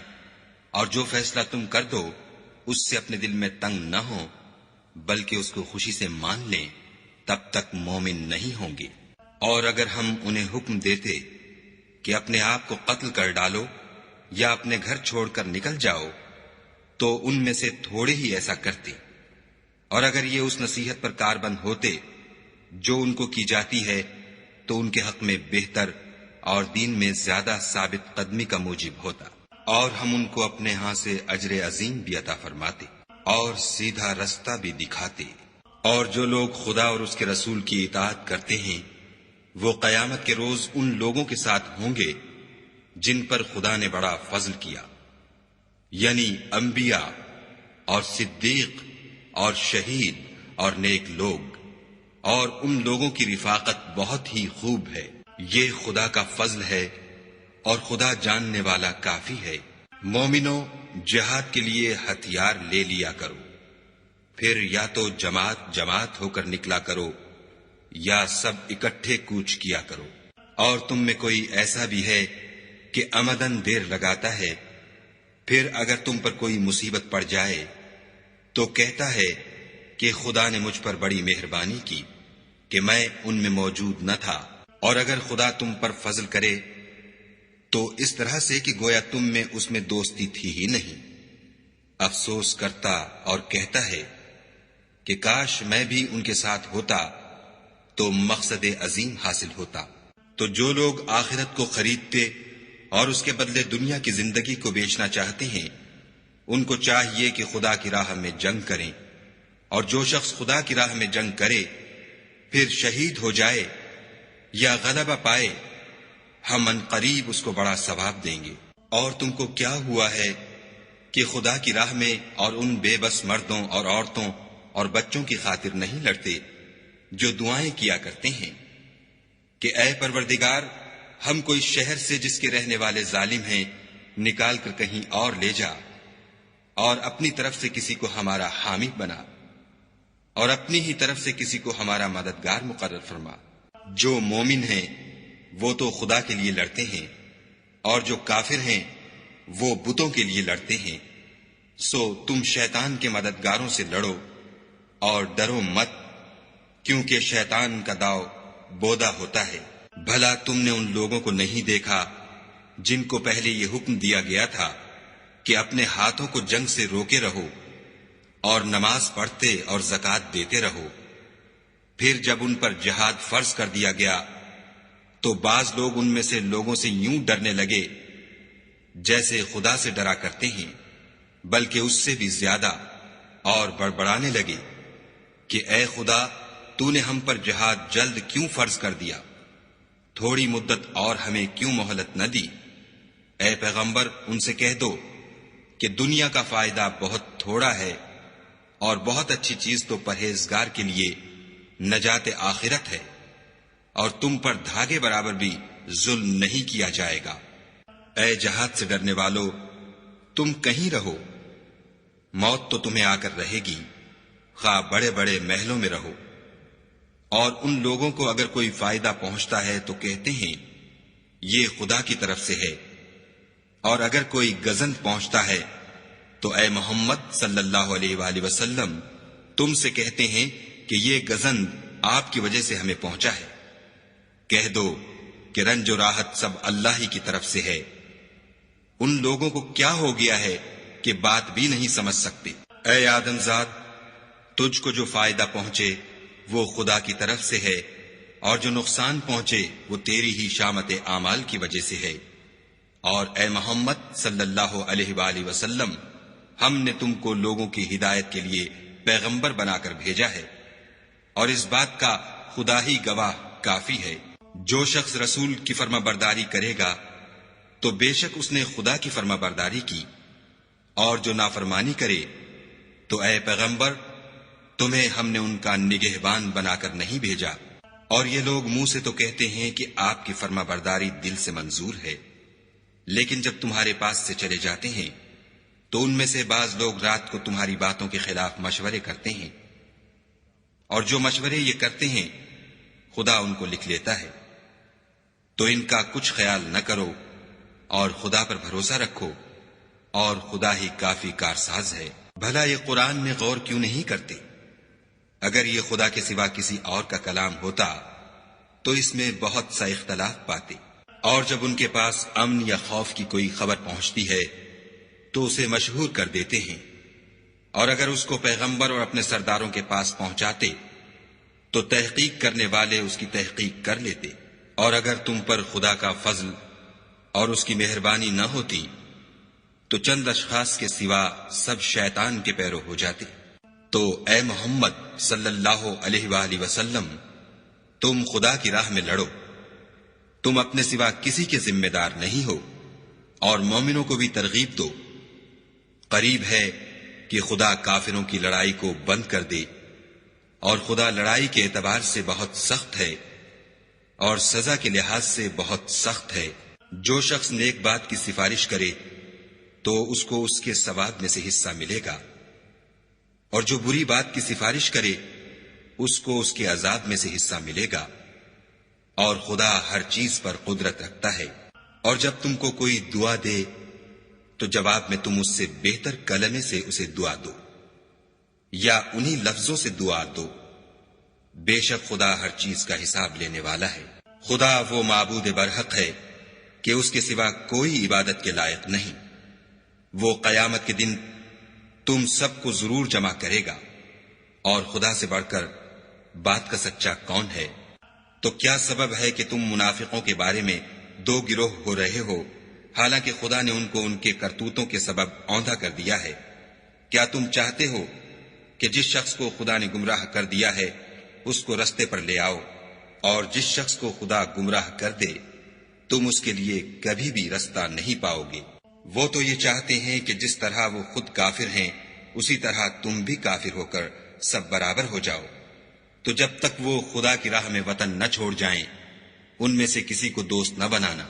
اور جو فیصلہ تم کر دو اس سے اپنے دل میں تنگ نہ ہو بلکہ اس کو خوشی سے مان لیں، تب تک مومن نہیں ہوں گے۔ اور اگر ہم انہیں حکم دیتے کہ اپنے آپ کو قتل کر ڈالو یا اپنے گھر چھوڑ کر نکل جاؤ تو ان میں سے تھوڑے ہی ایسا کرتے، اور اگر یہ اس نصیحت پر کاربند ہوتے جو ان کو کی جاتی ہے تو ان کے حق میں بہتر اور دین میں زیادہ ثابت قدمی کا موجب ہوتا، اور ہم ان کو اپنے ہاں سے اجر عظیم بھی عطا فرماتے اور سیدھا رستہ بھی دکھاتے۔ اور جو لوگ خدا اور اس کے رسول کی اطاعت کرتے ہیں وہ قیامت کے روز ان لوگوں کے ساتھ ہوں گے جن پر خدا نے بڑا فضل کیا، یعنی انبیاء اور صدیق اور شہید اور نیک لوگ، اور ان لوگوں کی رفاقت بہت ہی خوب ہے۔ یہ خدا کا فضل ہے اور خدا جاننے والا کافی ہے۔ مومنوں، جہاد کے لیے ہتھیار لے لیا کرو، پھر یا تو جماعت جماعت ہو کر نکلا کرو یا سب اکٹھے کوچ کیا کرو۔ اور تم میں کوئی ایسا بھی ہے کہ عمدن دیر لگاتا ہے، پھر اگر تم پر کوئی مصیبت پڑ جائے تو کہتا ہے کہ خدا نے مجھ پر بڑی مہربانی کی کہ میں ان میں موجود نہ تھا۔ اور اگر خدا تم پر فضل کرے تو اس طرح سے کہ گویا تم میں اس میں دوستی تھی ہی نہیں، افسوس کرتا اور کہتا ہے کہ کاش میں بھی ان کے ساتھ ہوتا تو مقصد عظیم حاصل ہوتا۔ تو جو لوگ آخرت کو خریدتے اور اس کے بدلے دنیا کی زندگی کو بیچنا چاہتے ہیں ان کو چاہیے کہ خدا کی راہ میں جنگ کریں، اور جو شخص خدا کی راہ میں جنگ کرے پھر شہید ہو جائے یا غلبہ پائے ہم ان قریب اس کو بڑا ثواب دیں گے۔ اور تم کو کیا ہوا ہے کہ خدا کی راہ میں اور ان بے بس مردوں اور عورتوں اور بچوں کی خاطر نہیں لڑتے جو دعائیں کیا کرتے ہیں کہ اے پروردگار، ہم کوئی شہر سے جس کے رہنے والے ظالم ہیں نکال کر کہیں اور لے جا، اور اپنی طرف سے کسی کو ہمارا حامی بنا، اور اپنی ہی طرف سے کسی کو ہمارا مددگار مقرر فرما۔ جو مومن ہیں وہ تو خدا کے لیے لڑتے ہیں، اور جو کافر ہیں وہ بتوں کے لیے لڑتے ہیں۔ سو تم شیطان کے مددگاروں سے لڑو اور ڈرو مت، کیونکہ شیطان کا داؤ بودا ہوتا ہے۔ بھلا تم نے ان لوگوں کو نہیں دیکھا جن کو پہلے یہ حکم دیا گیا تھا کہ اپنے ہاتھوں کو جنگ سے روکے رہو اور نماز پڑھتے اور زکوٰۃ دیتے رہو، پھر جب ان پر جہاد فرض کر دیا گیا تو بعض لوگ ان میں سے لوگوں سے یوں ڈرنے لگے جیسے خدا سے ڈرا کرتے ہیں، بلکہ اس سے بھی زیادہ، اور بڑبڑانے لگے کہ اے خدا، تو نے ہم پر جہاد جلد کیوں فرض کر دیا؟ تھوڑی مدت اور ہمیں کیوں مہلت نہ دی؟ اے پیغمبر، ان سے کہہ دو کہ دنیا کا فائدہ بہت تھوڑا ہے اور بہت اچھی چیز تو پرہیزگار کے لیے نجات آخرت ہے، اور تم پر دھاگے برابر بھی ظلم نہیں کیا جائے گا۔ اے جہاد سے ڈرنے والو، تم کہیں رہو، موت تو تمہیں آ کر رہے گی، خواہ بڑے بڑے محلوں میں رہو۔ اور ان لوگوں کو اگر کوئی فائدہ پہنچتا ہے تو کہتے ہیں یہ خدا کی طرف سے ہے، اور اگر کوئی گزند پہنچتا ہے تو اے محمد صلی اللہ علیہ وآلہ وسلم تم سے کہتے ہیں کہ یہ گزند آپ کی وجہ سے ہمیں پہنچا ہے۔ کہہ دو کہ رنج و راحت سب اللہ ہی کی طرف سے ہے۔ ان لوگوں کو کیا ہو گیا ہے کہ بات بھی نہیں سمجھ سکتے۔ اے آدم زاد، تجھ کو جو فائدہ پہنچے وہ خدا کی طرف سے ہے، اور جو نقصان پہنچے وہ تیری ہی شامت اعمال کی وجہ سے ہے۔ اور اے محمد صلی اللہ علیہ وآلہ وسلم، ہم نے تم کو لوگوں کی ہدایت کے لیے پیغمبر بنا کر بھیجا ہے، اور اس بات کا خدا ہی گواہ کافی ہے۔ جو شخص رسول کی فرما برداری کرے گا تو بے شک اس نے خدا کی فرما برداری کی، اور جو نافرمانی کرے تو اے پیغمبر تمہیں ہم نے ان کا نگہبان بنا کر نہیں بھیجا۔ اور یہ لوگ منہ سے تو کہتے ہیں کہ آپ کی فرما برداری دل سے منظور ہے، لیکن جب تمہارے پاس سے چلے جاتے ہیں تو ان میں سے بعض لوگ رات کو تمہاری باتوں کے خلاف مشورے کرتے ہیں، اور جو مشورے یہ کرتے ہیں خدا ان کو لکھ لیتا ہے۔ تو ان کا کچھ خیال نہ کرو اور خدا پر بھروسہ رکھو، اور خدا ہی کافی کارساز ہے۔ بھلا یہ قرآن میں غور کیوں نہیں کرتے؟ اگر یہ خدا کے سوا کسی اور کا کلام ہوتا تو اس میں بہت سا اختلاف پاتے۔ اور جب ان کے پاس امن یا خوف کی کوئی خبر پہنچتی ہے تو اسے مشہور کر دیتے ہیں، اور اگر اس کو پیغمبر اور اپنے سرداروں کے پاس پہنچاتے تو تحقیق کرنے والے اس کی تحقیق کر لیتے۔ اور اگر تم پر خدا کا فضل اور اس کی مہربانی نہ ہوتی تو چند اشخاص کے سوا سب شیطان کے پیرو ہو جاتے۔ تو اے محمد صلی اللہ علیہ وآلہ وسلم، تم خدا کی راہ میں لڑو، تم اپنے سوا کسی کے ذمہ دار نہیں ہو، اور مومنوں کو بھی ترغیب دو۔ قریب ہے کہ خدا کافروں کی لڑائی کو بند کر دے، اور خدا لڑائی کے اعتبار سے بہت سخت ہے اور سزا کے لحاظ سے بہت سخت ہے۔ جو شخص نیک بات کی سفارش کرے تو اس کو اس کے ثواب میں سے حصہ ملے گا، اور جو بری بات کی سفارش کرے اس کو اس کے عذاب میں سے حصہ ملے گا، اور خدا ہر چیز پر قدرت رکھتا ہے۔ اور جب تم کو کوئی دعا دے تو جواب میں تم اس سے بہتر کلمے سے اسے دعا دو، یا انہی لفظوں سے دعا دو۔ بے شک خدا ہر چیز کا حساب لینے والا ہے۔ خدا وہ معبود برحق ہے کہ اس کے سوا کوئی عبادت کے لائق نہیں۔ وہ قیامت کے دن تم سب کو ضرور جمع کرے گا، اور خدا سے بڑھ کر بات کا سچا کون ہے؟ تو کیا سبب ہے کہ تم منافقوں کے بارے میں دو گروہ ہو رہے ہو، حالانکہ خدا نے ان کو ان کے کرتوتوں کے سبب اوندھا کر دیا ہے؟ کیا تم چاہتے ہو کہ جس شخص کو خدا نے گمراہ کر دیا ہے اس کو رستے پر لے آؤ، اور جس شخص کو خدا گمراہ کر دے تم اس کے لیے کبھی بھی رستہ نہیں پاؤ گے؟ وہ تو یہ چاہتے ہیں کہ جس طرح وہ خود کافر ہیں اسی طرح تم بھی کافر ہو کر سب برابر ہو جاؤ۔ تو جب تک وہ خدا کی راہ میں وطن نہ چھوڑ جائیں ان میں سے کسی کو دوست نہ بنانا۔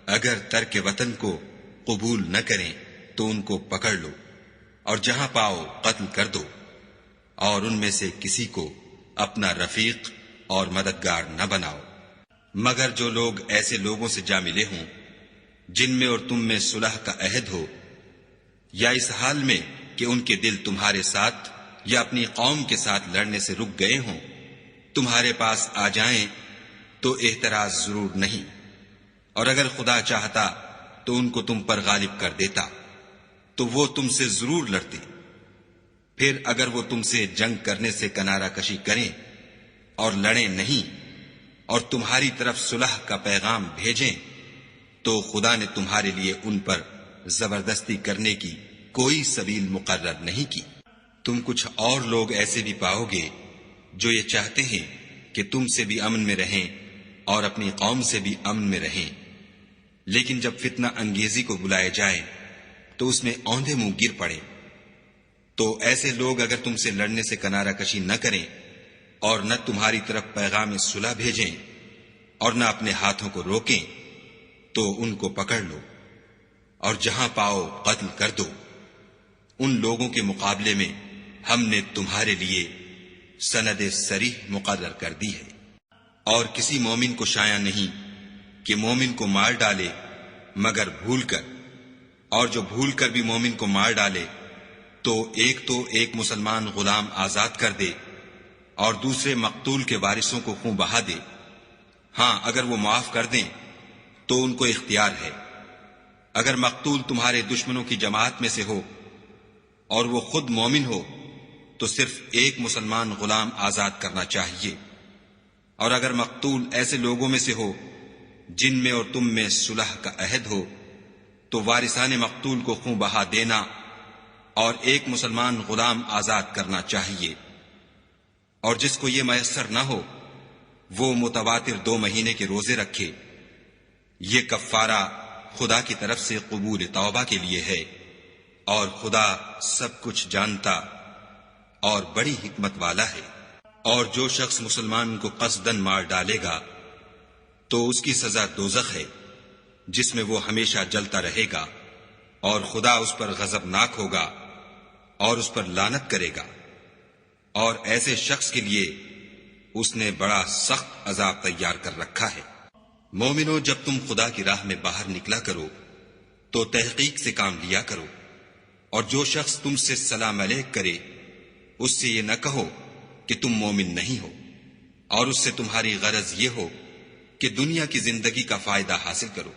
اگر ترک وطن کو قبول نہ کریں تو ان کو پکڑ لو، اور جہاں پاؤ قتل کر دو، اور ان میں سے کسی کو اپنا رفیق اور مددگار نہ بناؤ، مگر جو لوگ ایسے لوگوں سے جا ملے ہوں جن میں اور تم میں صلح کا عہد ہو، یا اس حال میں کہ ان کے دل تمہارے ساتھ یا اپنی قوم کے ساتھ لڑنے سے رک گئے ہوں، تمہارے پاس آ جائیں تو اعتراض ضرور نہیں، اور اگر خدا چاہتا تو ان کو تم پر غالب کر دیتا تو وہ تم سے ضرور لڑتے۔ پھر اگر وہ تم سے جنگ کرنے سے کنارہ کشی کریں اور لڑیں نہیں اور تمہاری طرف صلح کا پیغام بھیجیں تو خدا نے تمہارے لیے ان پر زبردستی کرنے کی کوئی سبیل مقرر نہیں کی۔ تم کچھ اور لوگ ایسے بھی پاؤ گے جو یہ چاہتے ہیں کہ تم سے بھی امن میں رہیں اور اپنی قوم سے بھی امن میں رہیں، لیکن جب فتنہ انگیزی کو بلائے جائیں تو اس میں اوندھے منہ گر پڑے۔ تو ایسے لوگ اگر تم سے لڑنے سے کنارہ کشی نہ کریں اور نہ تمہاری طرف پیغام صلح بھیجیں اور نہ اپنے ہاتھوں کو روکیں تو ان کو پکڑ لو، اور جہاں پاؤ قتل کر دو۔ ان لوگوں کے مقابلے میں ہم نے تمہارے لیے سند صریح مقرر کر دی ہے، اور کسی مومن کو شایع نہیں کہ مومن کو مار ڈالے مگر بھول کر، اور جو بھول کر بھی مومن کو مار ڈالے تو ایک مسلمان غلام آزاد کر دے اور دوسرے مقتول کے وارثوں کو خون بہا دے۔ ہاں اگر وہ معاف کر دیں تو ان کو اختیار ہے۔ اگر مقتول تمہارے دشمنوں کی جماعت میں سے ہو اور وہ خود مومن ہو تو صرف ایک مسلمان غلام آزاد کرنا چاہیے، اور اگر مقتول ایسے لوگوں میں سے ہو جن میں اور تم میں صلح کا عہد ہو تو وارثان مقتول کو خون بہا دینا اور ایک مسلمان غلام آزاد کرنا چاہیے، اور جس کو یہ میسر نہ ہو وہ متواتر 2 مہینے کے روزے رکھے۔ یہ کفارہ خدا کی طرف سے قبول توبہ کے لیے ہے، اور خدا سب کچھ جانتا اور بڑی حکمت والا ہے۔ اور جو شخص مسلمان کو قصدن مار ڈالے گا تو اس کی سزا دوزخ ہے، جس میں وہ ہمیشہ جلتا رہے گا، اور خدا اس پر غضبناک ہوگا اور اس پر لعنت کرے گا، اور ایسے شخص کے لیے اس نے بڑا سخت عذاب تیار کر رکھا ہے۔ مومنو، جب تم خدا کی راہ میں باہر نکلا کرو تو تحقیق سے کام لیا کرو، اور جو شخص تم سے سلام علیک کرے اس سے یہ نہ کہو کہ تم مومن نہیں ہو، اور اس سے تمہاری غرض یہ ہو کہ دنیا کی زندگی کا فائدہ حاصل کرو۔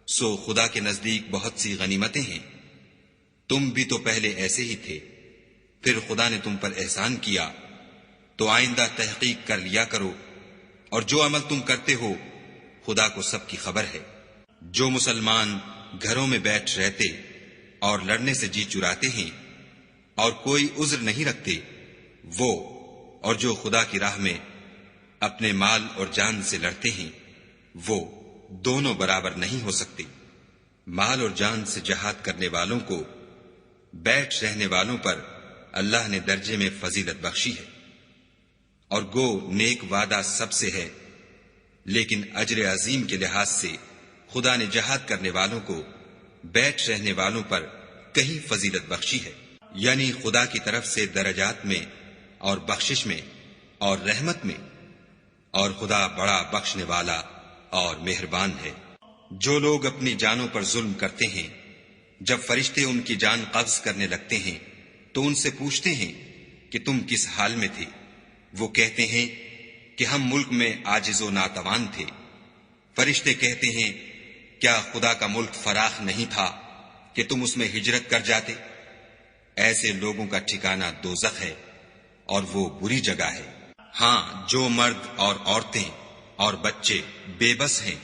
سو خدا کے نزدیک بہت سی غنیمتیں ہیں، تم بھی تو پہلے ایسے ہی تھے، پھر خدا نے تم پر احسان کیا، تو آئندہ تحقیق کر لیا کرو، اور جو عمل تم کرتے ہو خدا کو سب کی خبر ہے۔ جو مسلمان گھروں میں بیٹھ رہتے اور لڑنے سے جی چراتے ہیں اور کوئی عذر نہیں رکھتے، وہ اور جو خدا کی راہ میں اپنے مال اور جان سے لڑتے ہیں وہ دونوں برابر نہیں ہو سکتے۔ مال اور جان سے جہاد کرنے والوں کو بیٹھ رہنے والوں پر اللہ نے درجے میں فضیلت بخشی ہے، اور گو نیک وعدہ سب سے ہے، لیکن اجر عظیم کے لحاظ سے خدا نے جہاد کرنے والوں کو بیٹھ رہنے والوں پر کہیں فضیلت بخشی ہے، یعنی خدا کی طرف سے درجات میں اور بخشش میں اور رحمت میں، اور خدا بڑا بخشنے والا اور مہربان ہے۔ جو لوگ اپنی جانوں پر ظلم کرتے ہیں، جب فرشتے ان کی جان قبض کرنے لگتے ہیں تو ان سے پوچھتے ہیں کہ تم کس حال میں تھے؟ وہ کہتے ہیں کہ ہم ملک میں عاجز و ناتوان تھے۔ فرشتے کہتے ہیں کیا خدا کا ملک فراخ نہیں تھا کہ تم اس میں ہجرت کر جاتے؟ ایسے لوگوں کا ٹھکانہ دوزخ ہے، اور وہ بری جگہ ہے۔ ہاں، جو مرد اور عورتیں اور بچے بے بس ہیں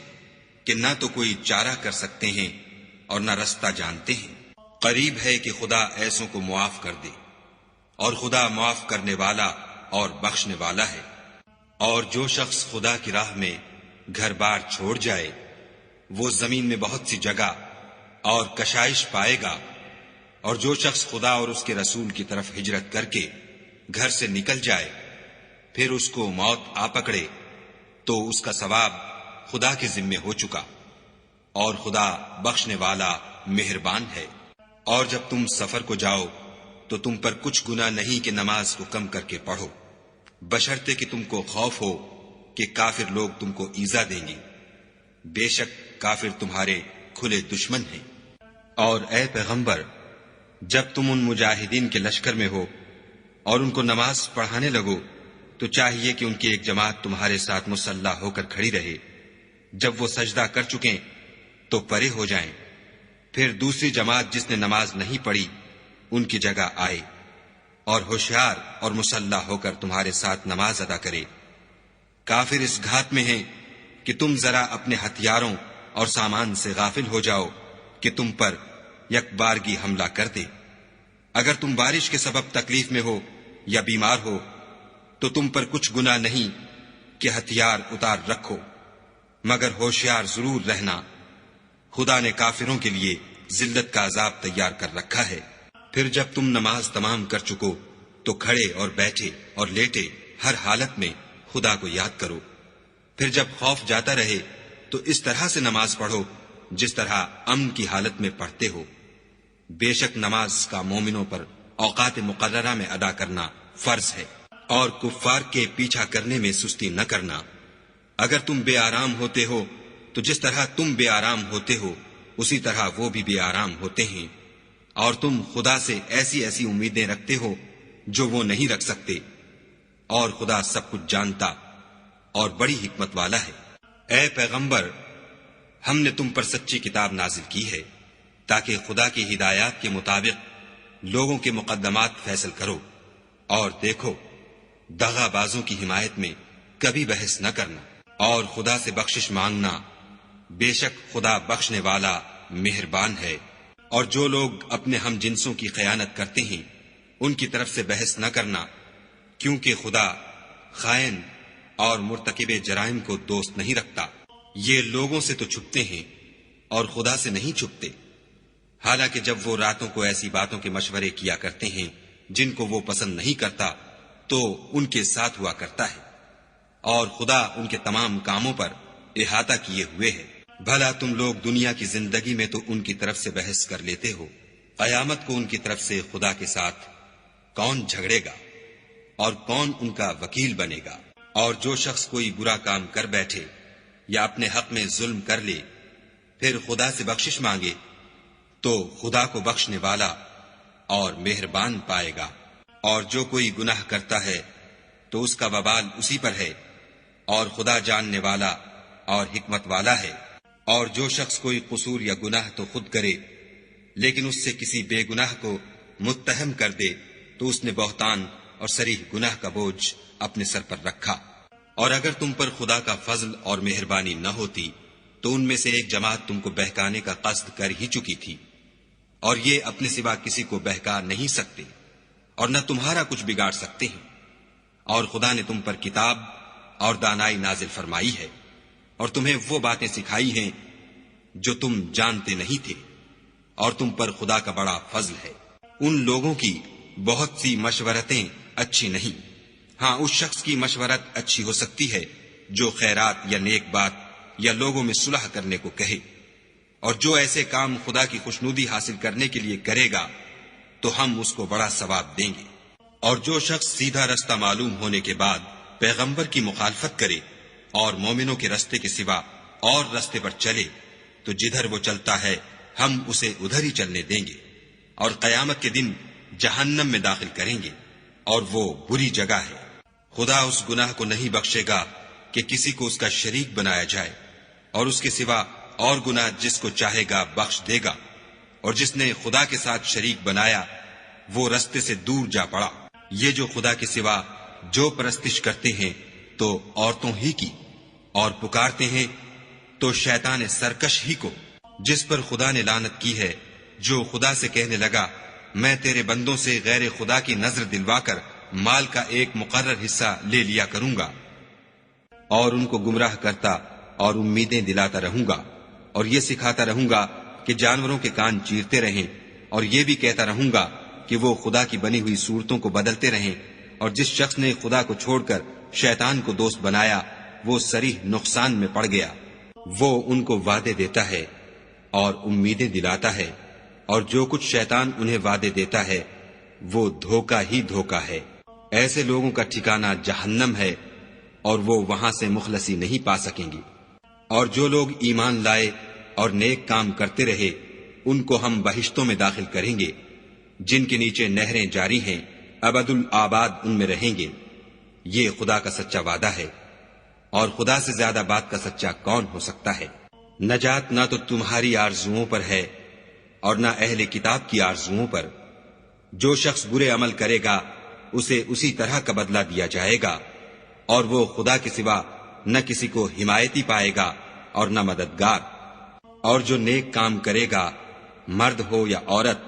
کہ نہ تو کوئی چارہ کر سکتے ہیں اور نہ رستہ جانتے ہیں، قریب ہے کہ خدا ایسوں کو معاف کر دے، اور خدا معاف کرنے والا اور بخشنے والا ہے۔ اور جو شخص خدا کی راہ میں گھر بار چھوڑ جائے وہ زمین میں بہت سی جگہ اور کشائش پائے گا، اور جو شخص خدا اور اس کے رسول کی طرف ہجرت کر کے گھر سے نکل جائے پھر اس کو موت آ پکڑے تو اس کا ثواب خدا کے ذمے ہو چکا، اور خدا بخشنے والا مہربان ہے۔ اور جب تم سفر کو جاؤ تو تم پر کچھ گناہ نہیں کہ نماز کو کم کر کے پڑھو، بشرطے کہ تم کو خوف ہو کہ کافر لوگ تم کو ایذا دیں گے، بے شک کافر تمہارے کھلے دشمن ہیں۔ اور اے پیغمبر، جب تم ان مجاہدین کے لشکر میں ہو اور ان کو نماز پڑھانے لگو تو چاہیے کہ ان کی ایک جماعت تمہارے ساتھ مسلح ہو کر کھڑی رہے، جب وہ سجدہ کر چکیں تو پرے ہو جائیں، پھر دوسری جماعت جس نے نماز نہیں پڑھی ان کی جگہ آئے، اور ہوشیار اور مسلح ہو کر تمہارے ساتھ نماز ادا کرے۔ کافر اس گھات میں ہیں کہ تم ذرا اپنے ہتھیاروں اور سامان سے غافل ہو جاؤ کہ تم پر یک بارگی حملہ کر دے۔ اگر تم بارش کے سبب تکلیف میں ہو یا بیمار ہو تو تم پر کچھ گناہ نہیں کہ ہتھیار اتار رکھو، مگر ہوشیار ضرور رہنا، خدا نے کافروں کے لیے ذلت کا عذاب تیار کر رکھا ہے۔ پھر جب تم نماز تمام کر چکو تو کھڑے اور بیٹھے اور لیٹے ہر حالت میں خدا کو یاد کرو، پھر جب خوف جاتا رہے تو اس طرح سے نماز پڑھو جس طرح امن کی حالت میں پڑھتے ہو۔ بے شک نماز کا مومنوں پر اوقات مقررہ میں ادا کرنا فرض ہے، اور کفار کے پیچھا کرنے میں سستی نہ کرنا۔ اگر تم بے آرام ہوتے ہو تو جس طرح تم بے آرام ہوتے ہو اسی طرح وہ بھی بے آرام ہوتے ہیں، اور تم خدا سے ایسی ایسی امیدیں رکھتے ہو جو وہ نہیں رکھ سکتے، اور خدا سب کچھ جانتا اور بڑی حکمت والا ہے۔ اے پیغمبر، ہم نے تم پر سچی کتاب نازل کی ہے تاکہ خدا کی ہدایات کے مطابق لوگوں کے مقدمات فیصل کرو، اور دیکھو، دغا بازوں کی حمایت میں کبھی بحث نہ کرنا، اور خدا سے بخشش مانگنا، بے شک خدا بخشنے والا مہربان ہے۔ اور جو لوگ اپنے ہم جنسوں کی خیانت کرتے ہیں ان کی طرف سے بحث نہ کرنا، کیونکہ خدا خائن اور مرتکب جرائم کو دوست نہیں رکھتا۔ یہ لوگوں سے تو چھپتے ہیں اور خدا سے نہیں چھپتے، حالانکہ جب وہ راتوں کو ایسی باتوں کے مشورے کیا کرتے ہیں جن کو وہ پسند نہیں کرتا تو ان کے ساتھ ہوا کرتا ہے، اور خدا ان کے تمام کاموں پر احاطہ کیے ہوئے ہے۔ بھلا تم لوگ دنیا کی زندگی میں تو ان کی طرف سے بحث کر لیتے ہو، قیامت کو ان کی طرف سے خدا کے ساتھ کون جھگڑے گا اور کون ان کا وکیل بنے گا؟ اور جو شخص کوئی برا کام کر بیٹھے یا اپنے حق میں ظلم کر لے پھر خدا سے بخشش مانگے تو خدا کو بخشنے والا اور مہربان پائے گا۔ اور جو کوئی گناہ کرتا ہے تو اس کا وبال اسی پر ہے، اور خدا جاننے والا اور حکمت والا ہے۔ اور جو شخص کوئی قصور یا گناہ تو خود کرے لیکن اس سے کسی بے گناہ کو متہم کر دے تو اس نے بہتان اور صریح گناہ کا بوجھ اپنے سر پر رکھا۔ اور اگر تم پر خدا کا فضل اور مہربانی نہ ہوتی تو ان میں سے ایک جماعت تم کو بہکانے کا قصد کر ہی چکی تھی، اور یہ اپنے سوا کسی کو بہکا نہیں سکتے اور نہ تمہارا کچھ بگاڑ سکتے ہیں۔ اور خدا نے تم پر کتاب اور دانائی نازل فرمائی ہے اور تمہیں وہ باتیں سکھائی ہیں جو تم جانتے نہیں تھے، اور تم پر خدا کا بڑا فضل ہے۔ ان لوگوں کی بہت سی مشورتیں اچھی نہیں، ہاں اس شخص کی مشورت اچھی ہو سکتی ہے جو خیرات یا نیک بات یا لوگوں میں صلح کرنے کو کہے، اور جو ایسے کام خدا کی خوشنودی حاصل کرنے کے لیے کرے گا تو ہم اس کو بڑا ثواب دیں گے۔ اور جو شخص سیدھا رستہ معلوم ہونے کے بعد پیغمبر کی مخالفت کرے اور مومنوں کے رستے کے سوا اور رستے پر چلے تو جدھر وہ چلتا ہے ہم اسے ادھر ہی چلنے دیں گے، اور قیامت کے دن جہنم میں داخل کریں گے، اور وہ بری جگہ ہے۔ خدا اس گناہ کو نہیں بخشے گا کہ کسی کو اس کا شریک بنایا جائے، اور اس کے سوا اور گناہ جس کو چاہے گا بخش دے گا، اور جس نے خدا کے ساتھ شریک بنایا وہ رستے سے دور جا پڑا۔ یہ جو خدا کے سوا جو پرستش کرتے ہیں تو عورتوں ہی کی، اور پکارتے ہیں تو شیطان سرکش ہی کو، جس پر خدا نے لعنت کی ہے، جو خدا سے کہنے لگا میں تیرے بندوں سے غیر خدا کی نظر دلوا کر مال کا ایک مقرر حصہ لے لیا کروں گا، اور ان کو گمراہ کرتا اور امیدیں دلاتا رہوں گا، اور یہ سکھاتا رہوں گا کہ جانوروں کے کان چیرتے رہیں، اور یہ بھی کہتا رہوں گا کہ وہ خدا کی بنی ہوئی صورتوں کو بدلتے رہیں، اور جس شخص نے خدا کو چھوڑ کر شیطان کو دوست بنایا وہ صریح نقصان میں پڑ گیا۔ وہ ان کو وعدے دیتا ہے اور امیدیں دلاتا ہے، اور جو کچھ شیطان انہیں وعدے دیتا ہے وہ دھوکہ ہی دھوکہ ہے۔ ایسے لوگوں کا ٹھکانہ جہنم ہے، اور وہ وہاں سے مخلصی نہیں پا سکیں گے۔ اور جو لوگ ایمان لائے اور نیک کام کرتے رہے ان کو ہم بہشتوں میں داخل کریں گے جن کے نیچے نہریں جاری ہیں، ابد الآباد ان میں رہیں گے۔ یہ خدا کا سچا وعدہ ہے، اور خدا سے زیادہ بات کا سچا کون ہو سکتا ہے؟ نجات نہ تو تمہاری آرزوؤں پر ہے اور نہ اہل کتاب کی آرزوؤں پر۔ جو شخص برے عمل کرے گا اسے اسی طرح کا بدلہ دیا جائے گا، اور وہ خدا کے سوا نہ کسی کو حمایتی پائے گا اور نہ مددگار۔ اور جو نیک کام کرے گا مرد ہو یا عورت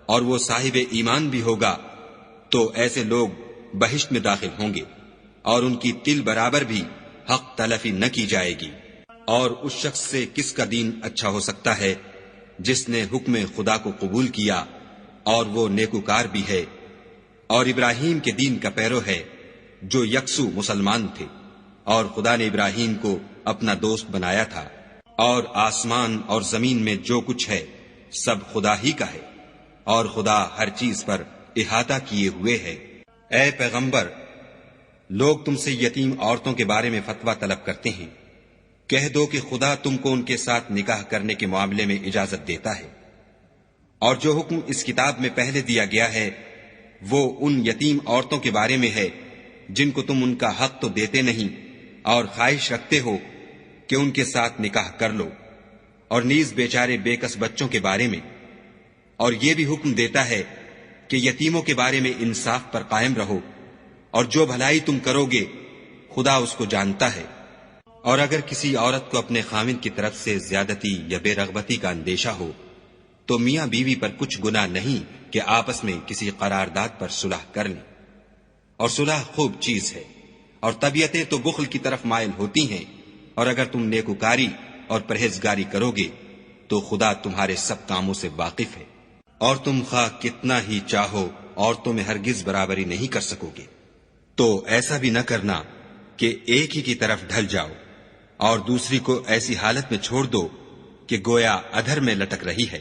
اور وہ صاحب ایمان بھی ہوگا تو ایسے لوگ بہشت میں داخل ہوں گے، اور ان کی تل برابر بھی حق تلفی نہ کی جائے گی۔ اور اس شخص سے کس کا دین اچھا ہو سکتا ہے جس نے حکم خدا کو قبول کیا اور وہ نیکوکار بھی ہے، اور ابراہیم کے دین کا پیرو ہے جو یکسو مسلمان تھے، اور خدا نے ابراہیم کو اپنا دوست بنایا تھا۔ اور آسمان اور زمین میں جو کچھ ہے سب خدا ہی کا ہے، اور خدا ہر چیز پر احاطہ کیے ہوئے ہے۔ اے پیغمبر، لوگ تم سے یتیم عورتوں کے بارے میں فتویٰ طلب کرتے ہیں، کہہ دو کہ خدا تم کو ان کے ساتھ نکاح کرنے کے معاملے میں اجازت دیتا ہے، اور جو حکم اس کتاب میں پہلے دیا گیا ہے وہ ان یتیم عورتوں کے بارے میں ہے جن کو تم ان کا حق تو دیتے نہیں اور خواہش رکھتے ہو کہ ان کے ساتھ نکاح کر لو، اور نیز بیچارے بے کس بچوں کے بارے میں۔ اور یہ بھی حکم دیتا ہے کہ یتیموں کے بارے میں انصاف پر قائم رہو، اور جو بھلائی تم کرو گے خدا اس کو جانتا ہے۔ اور اگر کسی عورت کو اپنے خاوند کی طرف سے زیادتی یا بے رغبتی کا اندیشہ ہو تو میاں بیوی پر کچھ گناہ نہیں کہ آپس میں کسی قرارداد پر صلح کر لیں، اور صلح خوب چیز ہے، اور طبیعتیں تو بخل کی طرف مائل ہوتی ہیں، اور اگر تم نیکوکاری اور پرہیزگاری کرو گے تو خدا تمہارے سب کاموں سے واقف ہے، اور تم خواہ کتنا ہی چاہو عورتوں میں ہرگز برابری نہیں کر سکو گے۔ تو ایسا بھی نہ کرنا کہ ایک ہی کی طرف ڈھل جاؤ اور دوسری کو ایسی حالت میں چھوڑ دو کہ گویا ادھر میں لٹک رہی ہے،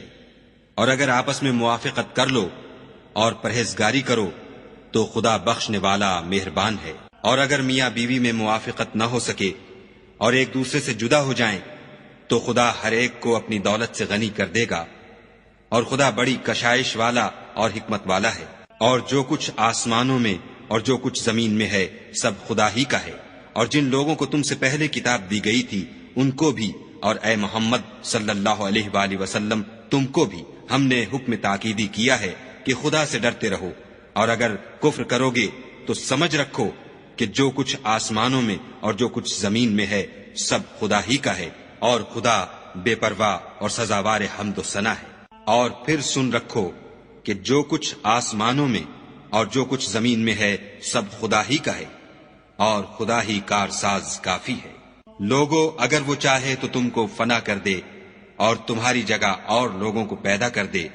اور اگر آپس میں موافقت کر لو اور پرہیزگاری کرو تو خدا بخشنے والا مہربان ہے۔ اور اگر میاں بیوی میں موافقت نہ ہو سکے اور ایک دوسرے سے جدا ہو جائیں تو خدا ہر ایک کو اپنی دولت سے غنی کر دے گا، اور خدا بڑی کشائش والا اور حکمت والا ہے۔ اور جو کچھ آسمانوں میں اور جو کچھ زمین میں ہے سب خدا ہی کا ہے، اور جن لوگوں کو تم سے پہلے کتاب دی گئی تھی ان کو بھی، اور اے محمد صلی اللہ علیہ وآلہ وسلم تم کو بھی ہم نے حکم تاکیدی کیا ہے کہ خدا سے ڈرتے رہو، اور اگر کفر کرو گے تو سمجھ رکھو کہ جو کچھ آسمانوں میں اور جو کچھ زمین میں ہے سب خدا ہی کا ہے، اور خدا بے پرواہ اور سزاوار حمد و ثنا ہے۔ اور پھر سن رکھو کہ جو کچھ آسمانوں میں اور جو کچھ زمین میں ہے سب خدا ہی کا ہے، اور خدا ہی کارساز کافی ہے۔ لوگو اگر وہ چاہے تو تم کو فنا کر دے اور تمہاری جگہ اور لوگوں کو پیدا کر دے،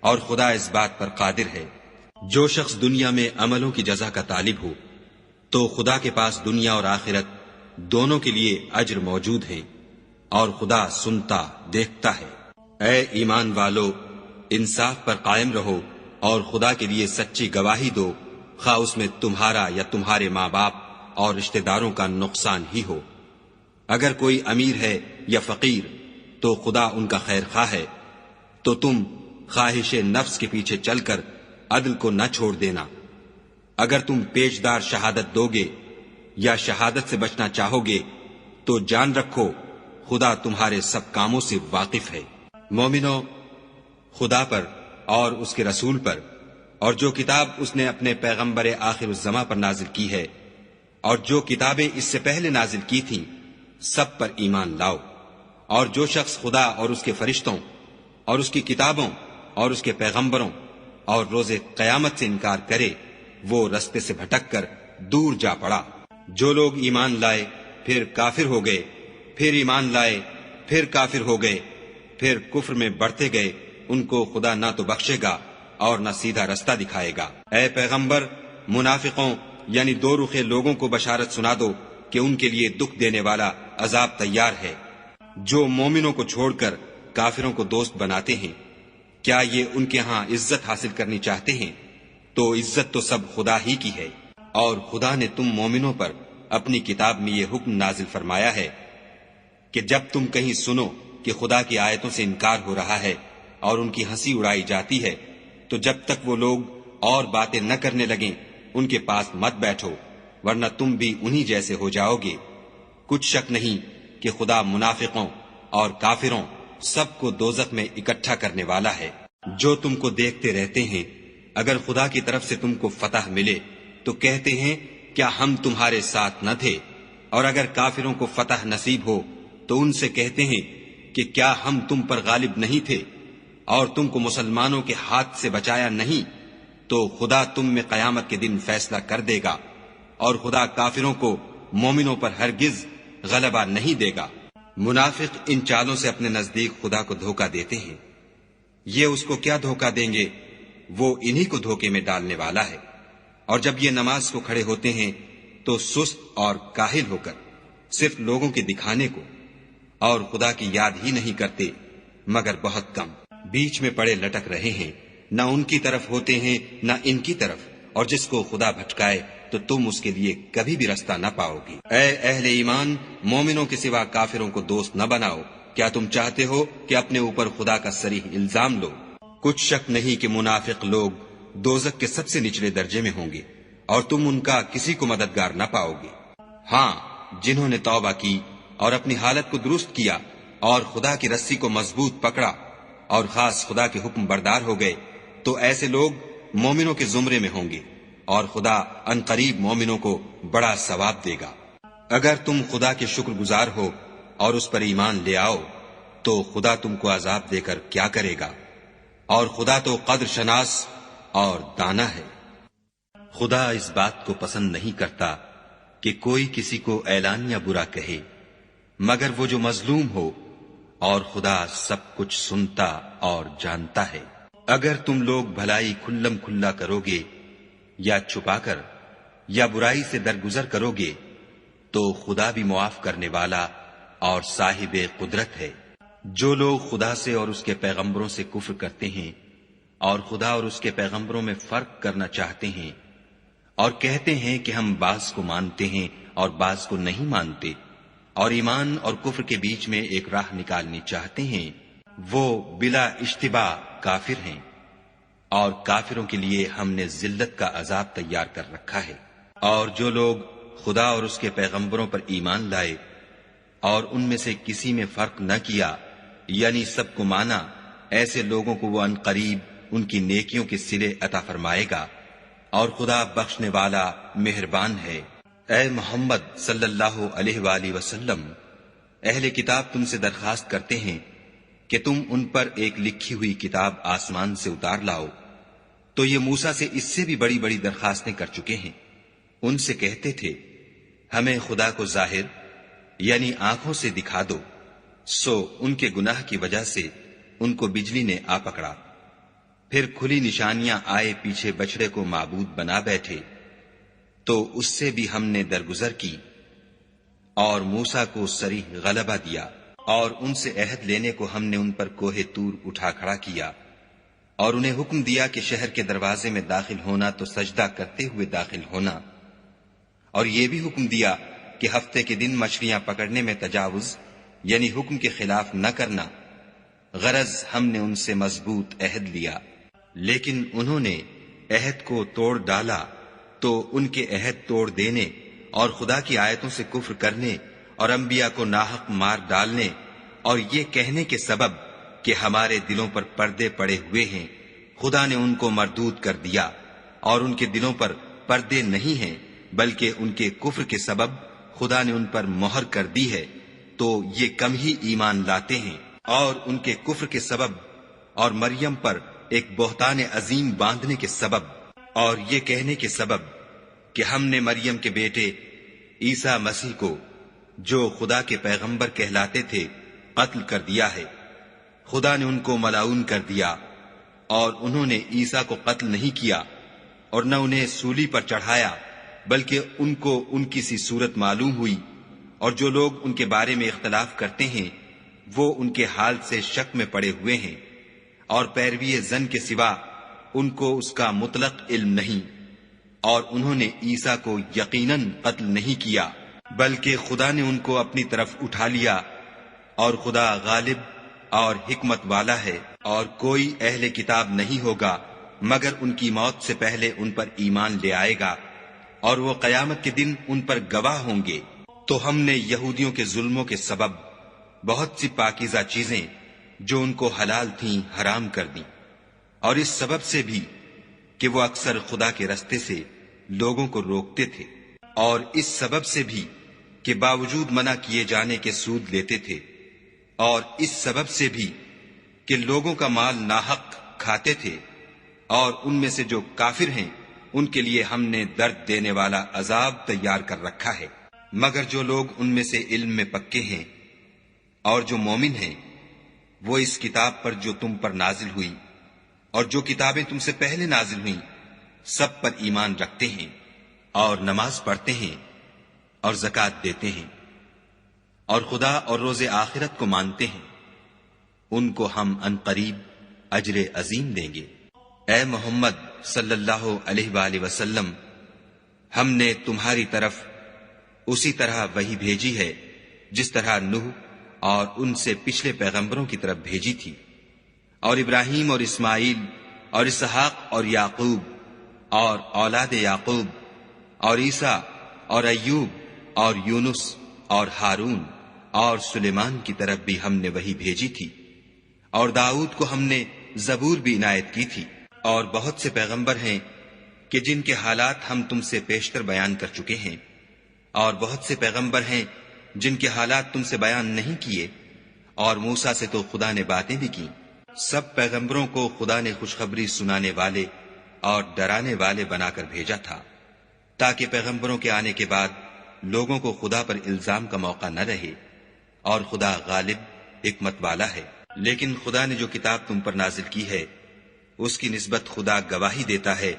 اور خدا اس بات پر قادر ہے۔ جو شخص دنیا میں عملوں کی جزا کا طالب ہو تو خدا کے پاس دنیا اور آخرت دونوں کے لیے اجر موجود ہے، اور خدا سنتا دیکھتا ہے۔ اے ایمان والو، انصاف پر قائم رہو اور خدا کے لیے سچی گواہی دو، خواہ اس میں تمہارا یا تمہارے ماں باپ اور رشتہ داروں کا نقصان ہی ہو۔ اگر کوئی امیر ہے یا فقیر تو خدا ان کا خیر خواہ ہے، تو تم خواہش نفس کے پیچھے چل کر عدل کو نہ چھوڑ دینا۔ اگر تم پیشدار شہادت دو گے یا شہادت سے بچنا چاہو گے تو جان رکھو خدا تمہارے سب کاموں سے واقف ہے۔ مومنو، خدا پر اور اس کے رسول پر اور جو کتاب اس نے اپنے پیغمبر آخر الزماں پر نازل کی ہے اور جو کتابیں اس سے پہلے نازل کی تھیں سب پر ایمان لاؤ۔ اور جو شخص خدا اور اس کے فرشتوں اور اس کی کتابوں اور اس کے پیغمبروں اور روز قیامت سے انکار کرے وہ رستے سے بھٹک کر دور جا پڑا۔ جو لوگ ایمان لائے پھر کافر ہو گئے، پھر ایمان لائے پھر کافر ہو گئے، پھر کفر میں بڑھتے گئے، ان کو خدا نہ تو بخشے گا اور نہ سیدھا رستہ دکھائے گا۔ اے پیغمبر، منافقوں یعنی دو رخے لوگوں کو بشارت سنا دو کہ ان کے لیے دکھ دینے والا عذاب تیار ہے۔ جو مومنوں کو چھوڑ کر کافروں کو دوست بناتے ہیں، کیا یہ ان کے ہاں عزت حاصل کرنی چاہتے ہیں؟ تو عزت تو سب خدا ہی کی ہے۔ اور خدا نے تم مومنوں پر اپنی کتاب میں یہ حکم نازل فرمایا ہے کہ جب تم کہیں سنو کہ خدا کی آیتوں سے انکار ہو رہا ہے اور ان کی ہنسی اڑائی جاتی ہے تو جب تک وہ لوگ اور باتیں نہ کرنے لگیں ان کے پاس مت بیٹھو، ورنہ تم بھی انہی جیسے ہو جاؤ گے۔ کچھ شک نہیں کہ خدا منافقوں اور کافروں سب کو دوزخ میں اکٹھا کرنے والا ہے۔ جو تم کو دیکھتے رہتے ہیں، اگر خدا کی طرف سے تم کو فتح ملے تو کہتے ہیں کیا ہم تمہارے ساتھ نہ تھے، اور اگر کافروں کو فتح نصیب ہو تو ان سے کہتے ہیں کہ کیا ہم تم پر غالب نہیں تھے اور تم کو مسلمانوں کے ہاتھ سے بچایا نہیں؟ تو خدا تم میں قیامت کے دن فیصلہ کر دے گا، اور خدا کافروں کو مومنوں پر ہرگز غلبہ نہیں دے گا۔ منافق ان چالوں سے اپنے نزدیک خدا کو دھوکہ دیتے ہیں، یہ اس کو کیا دھوکہ دیں گے، وہ انہی کو دھوکے میں ڈالنے والا ہے۔ اور جب یہ نماز کو کھڑے ہوتے ہیں تو سست اور کاہل ہو کر صرف لوگوں کے دکھانے کو اور خدا کی یاد ہی نہیں کرتے مگر بہت کم، بیچ میں پڑے لٹک رہے ہیں، نہ ان کی طرف ہوتے ہیں نہ ان کی طرف، اور جس کو خدا بھٹکائے تو تم اس کے لیے کبھی بھی رستہ نہ پاؤ گی۔ اے اہل ایمان، مومنوں کے سوا کافروں کو دوست نہ بناؤ۔ کیا تم چاہتے ہو کہ اپنے اوپر خدا کا صریح الزام لو؟ کچھ شک نہیں کہ منافق لوگ دوزخ کے سب سے نچلے درجے میں ہوں گے اور تم ان کا کسی کو مددگار نہ پاؤ گے۔ ہاں، جنہوں نے توبہ کی اور اپنی حالت کو درست کیا اور خدا کی رسی کو مضبوط پکڑا اور خاص خدا کے حکم بردار ہو گئے، تو ایسے لوگ مومنوں کے زمرے میں ہوں گے، اور خدا عنقریب مومنوں کو بڑا ثواب دے گا۔ اگر تم خدا کے شکر گزار ہو اور اس پر ایمان لے آؤ تو خدا تم کو عذاب دے کر کیا کرے گا، اور خدا تو قدر شناس اور دانا ہے۔ خدا اس بات کو پسند نہیں کرتا کہ کوئی کسی کو اعلانیہ برا کہے مگر وہ جو مظلوم ہو، اور خدا سب کچھ سنتا اور جانتا ہے۔ اگر تم لوگ بھلائی کھلم کھلا کرو گے یا چھپا کر یا برائی سے درگزر کرو گے تو خدا بھی معاف کرنے والا اور صاحب قدرت ہے۔ جو لوگ خدا سے اور اس کے پیغمبروں سے کفر کرتے ہیں اور خدا اور اس کے پیغمبروں میں فرق کرنا چاہتے ہیں اور کہتے ہیں کہ ہم بعض کو مانتے ہیں اور بعض کو نہیں مانتے، اور ایمان اور کفر کے بیچ میں ایک راہ نکالنی چاہتے ہیں، وہ بلا اشتباہ کافر ہیں، اور کافروں کے لیے ہم نے ذلت کا عذاب تیار کر رکھا ہے۔ اور جو لوگ خدا اور اس کے پیغمبروں پر ایمان لائے اور ان میں سے کسی میں فرق نہ کیا، یعنی سب کو مانا، ایسے لوگوں کو وہ عنقریب ان کی نیکیوں کے صلے عطا فرمائے گا، اور خدا بخشنے والا مہربان ہے۔ اے محمد صلی اللہ علیہ وآلہ وسلم، اہل کتاب تم سے درخواست کرتے ہیں کہ تم ان پر ایک لکھی ہوئی کتاب آسمان سے اتار لاؤ، تو یہ موسیٰ سے اس سے بھی بڑی بڑی درخواستیں کر چکے ہیں۔ ان سے کہتے تھے ہمیں خدا کو ظاہر یعنی آنکھوں سے دکھا دو، سو ان کے گناہ کی وجہ سے ان کو بجلی نے آ پکڑا، پھر کھلی نشانیاں آئے پیچھے بچڑے کو معبود بنا بیٹھے، تو اس سے بھی ہم نے درگزر کی اور موسیٰ کو صریح غلبہ دیا، اور ان سے عہد لینے کو ہم نے ان پر کوہ طور اٹھا کھڑا کیا، اور انہیں حکم دیا کہ شہر کے دروازے میں داخل ہونا تو سجدہ کرتے ہوئے داخل ہونا، اور یہ بھی حکم دیا کہ ہفتے کے دن مچھلیاں پکڑنے میں تجاوز یعنی حکم کے خلاف نہ کرنا، غرض ہم نے ان سے مضبوط عہد لیا، لیکن انہوں نے عہد کو توڑ ڈالا، تو ان کے عہد توڑ دینے اور خدا کی آیتوں سے کفر کرنے اور انبیاء کو ناحق مار ڈالنے اور یہ کہنے کے سبب کہ ہمارے دلوں پر پردے پڑے ہوئے ہیں، خدا نے ان کو مردود کر دیا، اور ان کے دلوں پر پردے نہیں ہیں بلکہ ان کے کفر کے سبب خدا نے ان پر مہر کر دی ہے، تو یہ کم ہی ایمان لاتے ہیں۔ اور ان کے کفر کے سبب اور مریم پر ایک بہتان عظیم باندھنے کے سبب اور یہ کہنے کے سبب کہ ہم نے مریم کے بیٹے عیسیٰ مسیح کو جو خدا کے پیغمبر کہلاتے تھے قتل کر دیا ہے، خدا نے ان کو ملعون کر دیا، اور انہوں نے عیسیٰ کو قتل نہیں کیا اور نہ انہیں سولی پر چڑھایا، بلکہ ان کو ان کی سی صورت معلوم ہوئی، اور جو لوگ ان کے بارے میں اختلاف کرتے ہیں وہ ان کے حال سے شک میں پڑے ہوئے ہیں، اور پیروی زن کے سوا ان کو اس کا مطلق علم نہیں، اور انہوں نے عیسیٰ کو یقیناً قتل نہیں کیا بلکہ خدا نے ان کو اپنی طرف اٹھا لیا، اور خدا غالب اور حکمت والا ہے۔ اور کوئی اہل کتاب نہیں ہوگا مگر ان کی موت سے پہلے ان پر ایمان لے آئے گا، اور وہ قیامت کے دن ان پر گواہ ہوں گے۔ تو ہم نے یہودیوں کے ظلموں کے سبب بہت سی پاکیزہ چیزیں جو ان کو حلال تھیں حرام کر دیں، اور اس سبب سے بھی کہ وہ اکثر خدا کے رستے سے لوگوں کو روکتے تھے، اور اس سبب سے بھی کہ باوجود منع کیے جانے کے سود لیتے تھے، اور اس سبب سے بھی کہ لوگوں کا مال ناحق کھاتے تھے، اور ان میں سے جو کافر ہیں ان کے لیے ہم نے درد دینے والا عذاب تیار کر رکھا ہے۔ مگر جو لوگ ان میں سے علم میں پکے ہیں اور جو مومن ہیں، وہ اس کتاب پر جو تم پر نازل ہوئی اور جو کتابیں تم سے پہلے نازل ہوئیں سب پر ایمان رکھتے ہیں، اور نماز پڑھتے ہیں اور زکوٰۃ دیتے ہیں، اور خدا اور روز آخرت کو مانتے ہیں، ان کو ہم عنقریب اجر عظیم دیں گے۔ اے محمد صلی اللہ علیہ وآلہ وسلم، ہم نے تمہاری طرف اسی طرح وحی بھیجی ہے جس طرح نوح اور ان سے پچھلے پیغمبروں کی طرف بھیجی تھی، اور ابراہیم اور اسماعیل اور اسحاق اور یعقوب اور اولاد یعقوب اور عیسیٰ اور ایوب اور یونس اور ہارون اور سلیمان کی طرف بھی ہم نے وحی بھیجی تھی، اور داؤد کو ہم نے زبور بھی عنایت کی تھی، اور بہت سے پیغمبر ہیں کہ جن کے حالات ہم تم سے پیشتر بیان کر چکے ہیں، اور بہت سے پیغمبر ہیں جن کے حالات تم سے بیان نہیں کیے، اور موسیٰ سے تو خدا نے باتیں بھی کی۔ سب پیغمبروں کو خدا نے خوشخبری سنانے والے اور ڈرانے والے بنا کر بھیجا تھا، تاکہ پیغمبروں کے آنے کے بعد لوگوں کو خدا پر الزام کا موقع نہ رہے، اور خدا غالب حکمت والا ہے۔ لیکن خدا نے جو کتاب تم پر نازل کی ہے، اس کی نسبت خدا گواہی دیتا ہے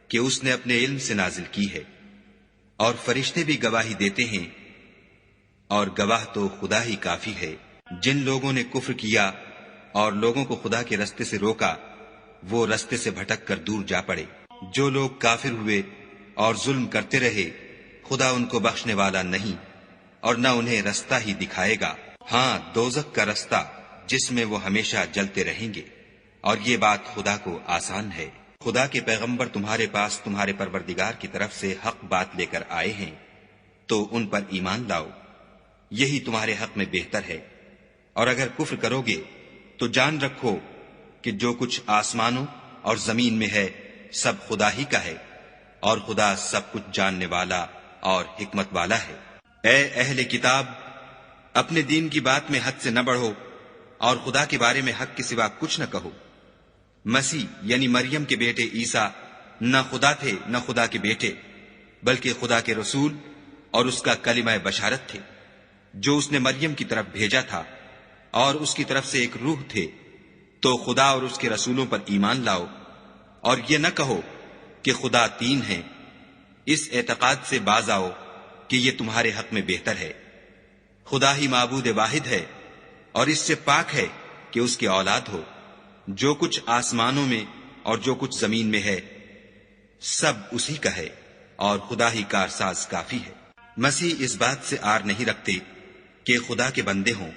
کہ اس نے اپنے علم سے نازل کی ہے، اور فرشتے بھی گواہی دیتے ہیں، اور گواہ تو خدا ہی کافی ہے۔ جن لوگوں نے کفر کیا اور لوگوں کو خدا کے رستے سے روکا، وہ رستے سے بھٹک کر دور جا پڑے۔ جو لوگ کافر ہوئے اور ظلم کرتے رہے، خدا ان کو بخشنے والا نہیں، اور نہ انہیں رستہ ہی دکھائے گا۔ ہاں، دوزخ کا رستہ جس میں وہ ہمیشہ جلتے رہیں گے، اور یہ بات خدا کو آسان ہے۔ خدا کے پیغمبر تمہارے پاس تمہارے پروردگار کی طرف سے حق بات لے کر آئے ہیں، تو ان پر ایمان لاؤ، یہی تمہارے حق میں بہتر ہے۔ اور اگر کفر کرو گے تو جان رکھو کہ جو کچھ آسمانوں اور زمین میں ہے سب خدا ہی کا ہے، اور خدا سب کچھ جاننے والا اور حکمت والا ہے۔ اے اہل کتاب، اپنے دین کی بات میں حد سے نہ بڑھو، اور خدا کے بارے میں حق کے سوا کچھ نہ کہو۔ مسیح یعنی مریم کے بیٹے عیسیٰ نہ خدا تھے نہ خدا کے بیٹے، بلکہ خدا کے رسول اور اس کا کلمہ بشارت تھے، جو اس نے مریم کی طرف بھیجا تھا، اور اس کی طرف سے ایک روح تھے۔ تو خدا اور اس کے رسولوں پر ایمان لاؤ، اور یہ نہ کہو کہ خدا تین ہیں۔ اس اعتقاد سے باز آؤ کہ یہ تمہارے حق میں بہتر ہے۔ خدا ہی معبود واحد ہے، اور اس سے پاک ہے کہ اس کی اولاد ہو۔ جو کچھ آسمانوں میں اور جو کچھ زمین میں ہے سب اسی کا ہے، اور خدا ہی کارساز کافی ہے۔ مسیح اس بات سے آر نہیں رکھتے کہ خدا کے بندے ہوں،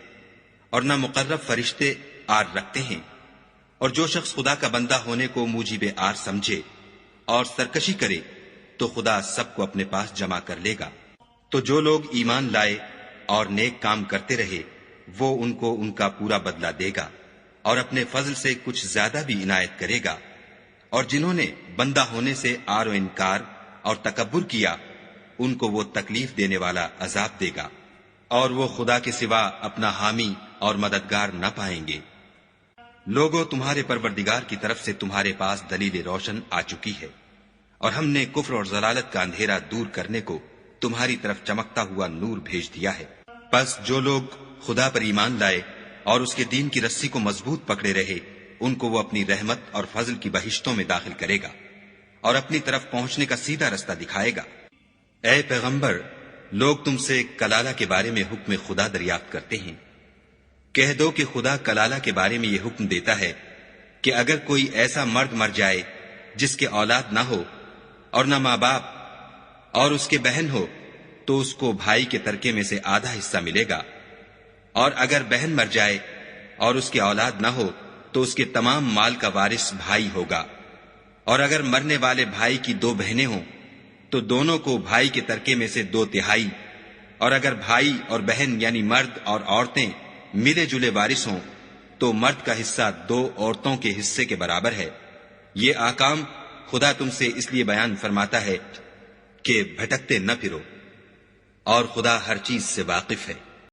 اور نہ مقرب فرشتے آر رکھتے ہیں، اور جو شخص خدا کا بندہ ہونے کو موجب آر سمجھے اور سرکشی کرے تو خدا سب کو اپنے پاس جمع کر لے گا۔ تو جو لوگ ایمان لائے اور نیک کام کرتے رہے، وہ ان کو ان کا پورا بدلہ دے گا، اور اپنے فضل سے کچھ زیادہ بھی عنایت کرے گا۔ اور جنہوں نے بندہ ہونے سے آر و انکار اور تکبر کیا، ان کو وہ تکلیف دینے والا عذاب دے گا، اور وہ خدا کے سوا اپنا حامی اور مددگار نہ پائیں گے۔ لوگوں، تمہارے پروردگار کی طرف سے تمہارے پاس دلیل روشن آ چکی ہے، اور ہم نے کفر اور ضلالت کا اندھیرا دور کرنے کو تمہاری طرف چمکتا ہوا نور بھیج دیا ہے۔ پس جو لوگ خدا پر ایمان لائے اور اس کے دین کی رسی کو مضبوط پکڑے رہے، ان کو وہ اپنی رحمت اور فضل کی بہشتوں میں داخل کرے گا، اور اپنی طرف پہنچنے کا سیدھا رستہ دکھائے گا۔ اے پیغمبر، لوگ تم سے کلالہ کے بارے میں حکم خدا دریافت کرتے ہیں۔ کہہ دو کہ خدا کلالہ کے بارے میں یہ حکم دیتا ہے کہ اگر کوئی ایسا مرد مر جائے جس کے اولاد نہ ہو اور نہ ماں باپ، اور اس کے بہن ہو، تو اس کو بھائی کے ترکے میں سے آدھا حصہ ملے گا۔ اور اگر بہن مر جائے اور اس کے اولاد نہ ہو تو اس کے تمام مال کا وارث بھائی ہوگا۔ اور اگر مرنے والے بھائی کی دو بہنیں ہوں تو دونوں کو بھائی کے ترکے میں سے 2/3، اور اگر بھائی اور بہن یعنی مرد اور عورتیں ملے جلے وارث ہوں تو مرد کا حصہ 2 عورتوں کے حصے کے برابر ہے۔ یہ احکام خدا تم سے اس لیے بیان فرماتا ہے کہ بھٹکتے نہ پھرو، اور خدا ہر چیز سے واقف ہے۔